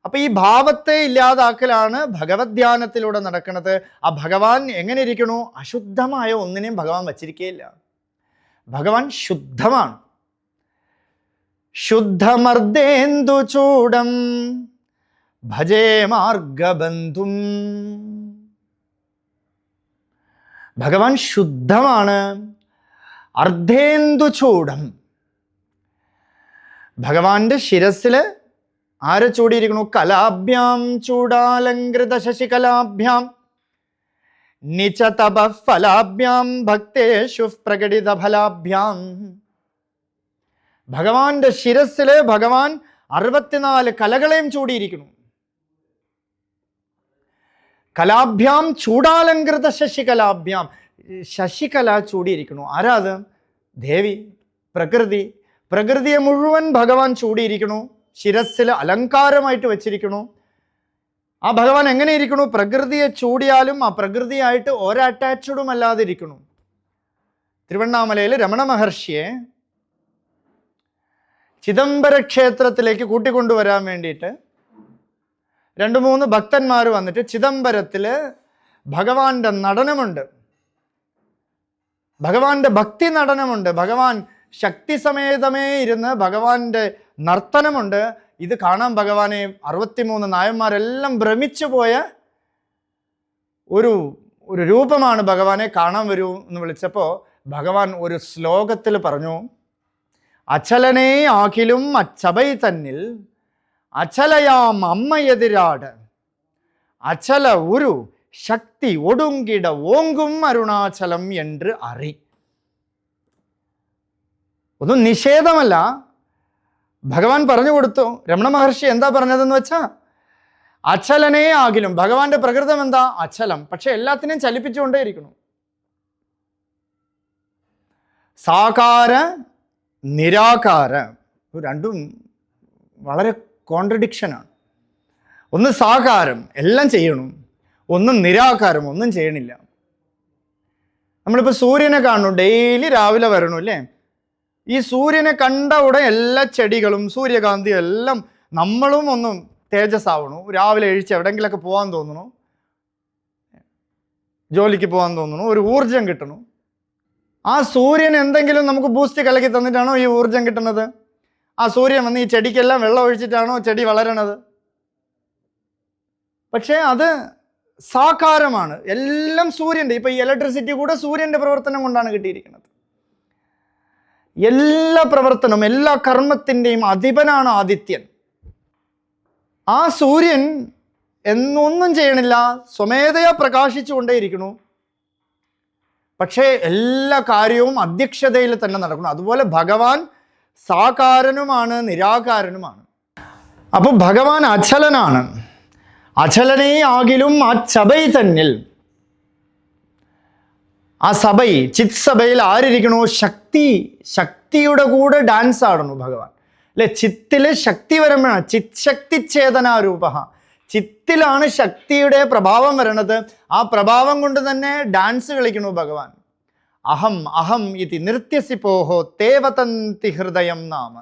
അപ്പൊ ഈ ഭാവത്തെ ഇല്ലാതാക്കലാണ് ഭഗവത് ധ്യാനത്തിലൂടെ നടക്കുന്നത്. ആ ഭഗവാൻ എങ്ങനെ ഇരിക്കണു? അശുദ്ധമായ ഒന്നിനെയും ഭഗവാൻ വച്ചിരിക്കുകയില്ല. ഭഗവാൻ ശുദ്ധമാണ്. ശുദ്ധമർദ്ദേന്ദു ചൂടം ഭജേ മാർഗബന്ധും. ഭഗവാൻ ശുദ്ധമാണ്. അർദ്ധേന്ദു ചൂടം. ഭഗവാന്റെ ശിരസില് ആരെ ചൂടിയിരിക്കണു? കലാഭ്യാം ചൂടാലങ്കൃത ശശികലാഭ്യാം നിചതപ ഫലാഭ്യാം ഭക്തേഷു പ്രകടിത ഫലാഭ്യാം. ഭഗവാന്റെ ശിരസില് ഭഗവാൻ 64 കലകളെയും ചൂടിയിരിക്കുന്നു. കലാഭ്യാം ചൂടാലങ്കൃത ശശികലാഭ്യാം. ശശികല ചൂടിയിരിക്കുന്നു. ആരാ അത്? ദേവി, പ്രകൃതി. പ്രകൃതിയെ മുഴുവൻ ഭഗവാൻ ചൂടിയിരിക്കുന്നു, ശിരസിൽ അലങ്കാരമായിട്ട് വെച്ചിരിക്കുന്നു. ആ ഭഗവാൻ എങ്ങനെ ഇരിക്കണു? പ്രകൃതിയെ ചൂടിയാലും ആ പ്രകൃതിയായിട്ട് ഒരറ്റാച്ചഡും അല്ലാതെ ഇരിക്കണു. തിരുവണ്ണാമലയിൽ രമണ മഹർഷിയെ ചിദംബര ക്ഷേത്രത്തിലേക്ക് കൂട്ടിക്കൊണ്ടുവരാൻ വേണ്ടിയിട്ട് 2-3 ഭക്തന്മാർ വന്നിട്ട് ചിദംബരത്തില് ഭഗവാന്റെ നടനമുണ്ട്, ഭഗവാന്റെ ഭക്തി നടനമുണ്ട്. ഭഗവാൻ ശക്തി സമേതമേ ഇരുന്ന് ഭഗവാന്റെ നർത്തനമുണ്ട്. ഇത് കാണാൻ ഭഗവാനെ 63 നായന്മാരെല്ലാം ഭ്രമിച്ചു പോയ ഒരു രൂപമാണ്. ഭഗവാനെ കാണാൻ വരൂ എന്ന് വിളിച്ചപ്പോൾ ഭഗവാൻ ഒരു ശ്ലോകത്തിൽ പറഞ്ഞു, അചലനേ ആകിലും അച്ചബൈ തന്നിൽ അചലയാം അമ്മയെതിരാട് അചല ഒരു ശക്തി ഒടുങ്കിട ഓങ്കും അരുണാചലം എന്ന് അറി. ഒന്നും നിഷേധമല്ല, ഭഗവാൻ പറഞ്ഞു കൊടുത്തു. രമണ മഹർഷി എന്താ പറഞ്ഞതെന്ന് വെച്ചാൽ, അചലനേ ആകിലും, ഭഗവാന്റെ പ്രകൃതം എന്താ? അചലം. പക്ഷെ എല്ലാത്തിനെയും ചലിപ്പിച്ചുകൊണ്ടേയിരിക്കണം. സാകാര നിരാകാര, രണ്ടും വളരെ കോൺട്രഡിക്ഷനാണ്. ഒന്ന് സാകാരം, എല്ലാം ചെയ്യണം. ഒന്ന് നിരാകാരം, ഒന്നും ചെയ്യണില്ല. നമ്മളിപ്പോൾ സൂര്യനെ കാണുന്നു, ഡെയിലി രാവിലെ വരണു അല്ലേ? ഈ സൂര്യനെ കണ്ട ഉടൻ എല്ലാ ചെടികളും സൂര്യകാന്തി എല്ലാം, നമ്മളും ഒന്നും തേജസ്സാവണു. രാവിലെ എഴുച്ച് എവിടെയെങ്കിലൊക്കെ പോകാൻ തോന്നണു, ജോലിക്ക് പോകാൻ തോന്നണു, ഒരു ഊർജം കിട്ടണു. ആ സൂര്യൻ എന്തെങ്കിലും നമുക്ക് ബൂസ്റ്റ് കലക്കി തന്നിട്ടാണോ ഈ ഊർജം കിട്ടുന്നത്? ആ സൂര്യൻ വന്ന് ഈ ചെടിക്കെല്ലാം വെള്ളം ഒഴിച്ചിട്ടാണോ ചെടി വളരണത്? പക്ഷേ അത് സാകാരമാണ്. എല്ലാം സൂര്യൻ്റെ. ഇപ്പൊ ഈ ഇലക്ട്രിസിറ്റി കൂടെ സൂര്യന്റെ പ്രവർത്തനം കൊണ്ടാണ് കിട്ടിയിരിക്കുന്നത്. എല്ലാ പ്രവർത്തനവും, എല്ലാ കർമ്മത്തിൻ്റെയും അധിപനാണ് ആദിത്യൻ. ആ സൂര്യൻ എന്നൊന്നും ചെയ്യണില്ല, സ്വമേധയാ പ്രകാശിച്ചുകൊണ്ടേയിരിക്കുന്നു. പക്ഷേ എല്ലാ കാര്യവും അധ്യക്ഷതയിൽ തന്നെ നടക്കണം. അതുപോലെ ഭഗവാൻ സാകാരനുമാണ്, നിരാകാരനുമാണ്. അപ്പോൾ ഭഗവാൻ അചലനാണ്. അചലനേ ആകിലും ആ ചബൈ തന്നിൽ, ആ സഭൈ ചിത് സഭയിൽ ആരിയ്ക്കണോ? ശക്തി. ശക്തിയുടെ കൂടെ ഡാൻസ് ആടണു ഭഗവാൻ അല്ലെ? ചിത്തില് ശക്തി വരുമ്പോഴാണ് ചിത് ശക്തി ചേതനാരൂപ. ചിത്തിലാണ് ശക്തിയുടെ പ്രഭാവം വരണത്. ആ പ്രഭാവം കൊണ്ട് തന്നെ ഡാൻസ് കളിക്കണു ഭഗവാൻ. അഹം അഹം ഇതി നൃത്യസിപ്പോഹോ തേവതന്തി ഹൃദയം നാമ.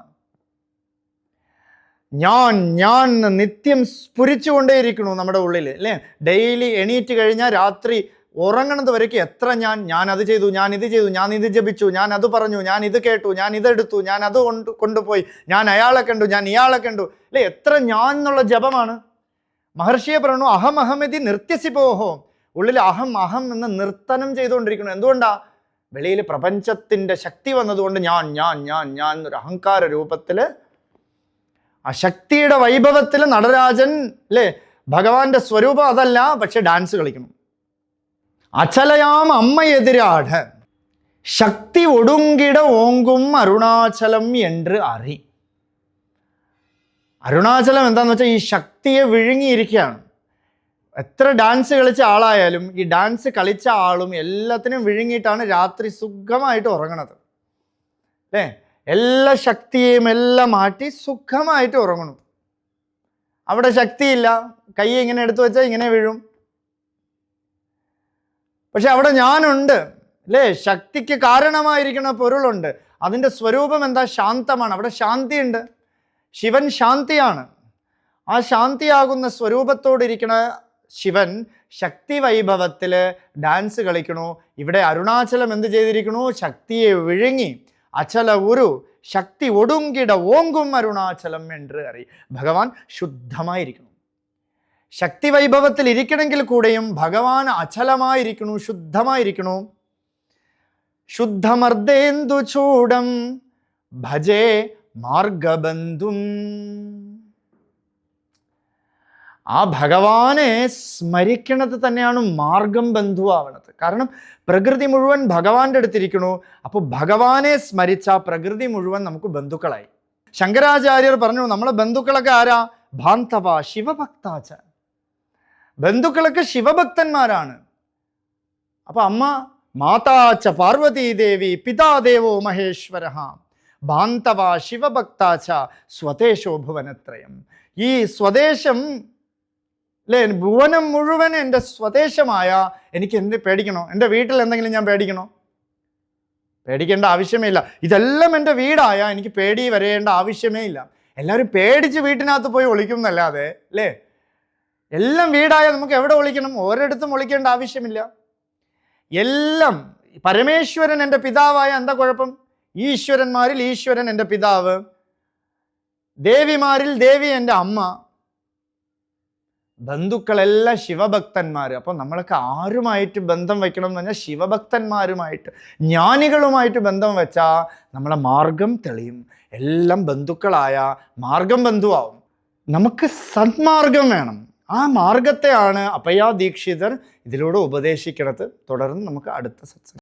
ഞാൻ നിത്യം സ്ഫുരിച്ചുകൊണ്ടേയിരിക്കണു നമ്മുടെ ഉള്ളിൽ അല്ലേ? ഡെയിലി എണീറ്റ് കഴിഞ്ഞാൽ രാത്രി ഉറങ്ങണത് വരയ്ക്ക് എത്ര ഞാൻ അത് ചെയ്തു, ഞാൻ ഇത് ചെയ്തു, ഞാൻ ഇത് ജപിച്ചു, ഞാൻ അത് പറഞ്ഞു, ഞാൻ ഇത് കേട്ടു, ഞാൻ ഇതെടുത്തു, ഞാൻ അത് കൊണ്ടുപോയി, ഞാൻ അയാളെ കണ്ടു, ഞാൻ ഇയാളെ കണ്ടു അല്ലേ? എത്ര ഞാൻ എന്നുള്ള ജപമാണ്. മഹർഷിയെ പറഞ്ഞു അഹം അഹമിതി നൃത്യസിപ്പോഹോ. ഉള്ളിൽ അഹം അഹം എന്ന് നൃത്തനം ചെയ്തുകൊണ്ടിരിക്കണം. എന്തുകൊണ്ടാ? വെളിയിൽ പ്രപഞ്ചത്തിന്റെ ശക്തി വന്നതുകൊണ്ട് ഞാൻ ഞാൻ ഞാൻ ഞാൻ എന്നൊരു അഹങ്കാര രൂപത്തില്, ആ ശക്തിയുടെ വൈഭവത്തിൽ നടരാജൻ അല്ലേ? ഭഗവാന്റെ സ്വരൂപം അതല്ല, പക്ഷെ ഡാൻസ് കളിക്കണം. അചലയാം അമ്മയെതിരാട് ശക്തി ഒടുങ്കിട ഓങ്കും അരുണാചലം എന്ന് അറി. അരുണാചലം എന്താന്ന് വെച്ചാൽ ഈ ശക്തിയെ വിഴുങ്ങിയിരിക്കുകയാണ്. എത്ര ഡാൻസ് കളിച്ച ആളായാലും ഈ ഡാൻസ് കളിച്ച ആളും എല്ലാത്തിനും വിഴുങ്ങിയിട്ടാണ് രാത്രി സുഖമായിട്ട് ഉറങ്ങണത് അല്ലേ? എല്ലാ ശക്തിയെയും എല്ലാം മാറ്റി സുഖമായിട്ട് ഉറങ്ങണം. അവിടെ ശക്തിയില്ല, കൈ ഇങ്ങനെ എടുത്തു വെച്ചാൽ ഇങ്ങനെ വീഴും. പക്ഷെ അവിടെ ഞാനുണ്ട് അല്ലേ? ശക്തിക്ക് കാരണമായിരിക്കുന്ന പൊരുളുണ്ട്. അതിൻ്റെ സ്വരൂപം എന്താ? ശാന്തമാണ്. അവിടെ ശാന്തിയുണ്ട്. ശിവൻ ശാന്തിയാണ്. ആ ശാന്തിയാകുന്ന സ്വരൂപത്തോടിരിക്കുന്ന ശിവൻ ശക്തി വൈഭവത്തില് ഡാൻസ് കളിക്കണു. ഇവിടെ അരുണാചലം എന്ത് ചെയ്തിരിക്കണു? ശക്തിയെ വിഴുങ്ങി അചല ഒരു ശക്തി ഒടുങ്കിട ഓങ്കും അരുണാചലം എന്ന് അറി. ഭഗവാൻ ശുദ്ധമായിരിക്കണം. ശക്തി വൈഭവത്തിൽ ഇരിക്കണമെങ്കിൽ കൂടെയും ഭഗവാൻ അചലമായിരിക്കണു, ശുദ്ധമായിരിക്കണു. ശുദ്ധമർദ്ദേന്ദു ചൂടം ഭജേ മാർഗബന്ധും. ആ ഭഗവാനെ സ്മരിക്കണത് തന്നെയാണ് മാർഗം ബന്ധുവാവണത്. കാരണം പ്രകൃതി മുഴുവൻ ഭഗവാന്റെ അടുത്തിരിക്കണു. അപ്പോൾ ഭഗവാനെ സ്മരിച്ച പ്രകൃതി മുഴുവൻ നമുക്ക് ബന്ധുക്കളായി. ശങ്കരാചാര്യർ പറഞ്ഞു നമ്മളെ ബന്ധുക്കളൊക്കെ ആരാ? ഭാന്തവ ശിവഭക്താച. ബന്ധുക്കളൊക്കെ ശിവഭക്തന്മാരാണ്. അപ്പൊ അമ്മ മാതാച്ച പാർവതീദേവി പിതാദേവോ മഹേശ്വര ഭാന്തവ ശിവഭക്താച്ച സ്വദേശോ ഭുവനത്രയം. ഈ സ്വദേശം അല്ലേ, ഭുവനം മുഴുവൻ എൻ്റെ സ്വദേശമായ എനിക്ക് എന്ത് പേടിക്കണോ? എൻ്റെ വീട്ടിൽ എന്തെങ്കിലും ഞാൻ പേടിക്കണോ? പേടിക്കേണ്ട ആവശ്യമേ ഇല്ല. ഇതെല്ലാം എൻ്റെ വീടായ എനിക്ക് പേടി വരേണ്ട ആവശ്യമേ ഇല്ല. എല്ലാവരും പേടിച്ച് വീട്ടിനകത്ത് പോയി ഒളിക്കും എന്നല്ലാതെ അല്ലേ? എല്ലാം വീടായ നമുക്ക് എവിടെ ഒളിക്കണം? ഒരിടത്തും ഒളിക്കേണ്ട ആവശ്യമില്ല. എല്ലാം പരമേശ്വരൻ എൻ്റെ പിതാവായ എന്താ കുഴപ്പം? ഈശ്വരന്മാരിൽ ഈശ്വരൻ എൻ്റെ പിതാവ്, ദേവിമാരിൽ ദേവി എൻ്റെ അമ്മ, ബന്ധുക്കളെല്ലാം ശിവഭക്തന്മാർ. അപ്പോൾ നമ്മളൊക്കെ ആരുമായിട്ട് ബന്ധം വെക്കണം എന്ന് പറഞ്ഞാൽ ശിവഭക്തന്മാരുമായിട്ട്, ജ്ഞാനികളുമായിട്ട് ബന്ധം വെച്ചാൽ നമ്മളെ മാർഗം തെളിയും. എല്ലാം ബന്ധുക്കളായ മാർഗം ബന്ധുവാകും. നമുക്ക് സന്മാർഗം വേണം. ആ മാർഗത്തെയാണ് അപ്പയ്യ ദീക്ഷിതർ ഇതിലൂടെ ഉപദേശിക്കണത്. തുടർന്ന് നമുക്ക് അടുത്ത സത്സംഗം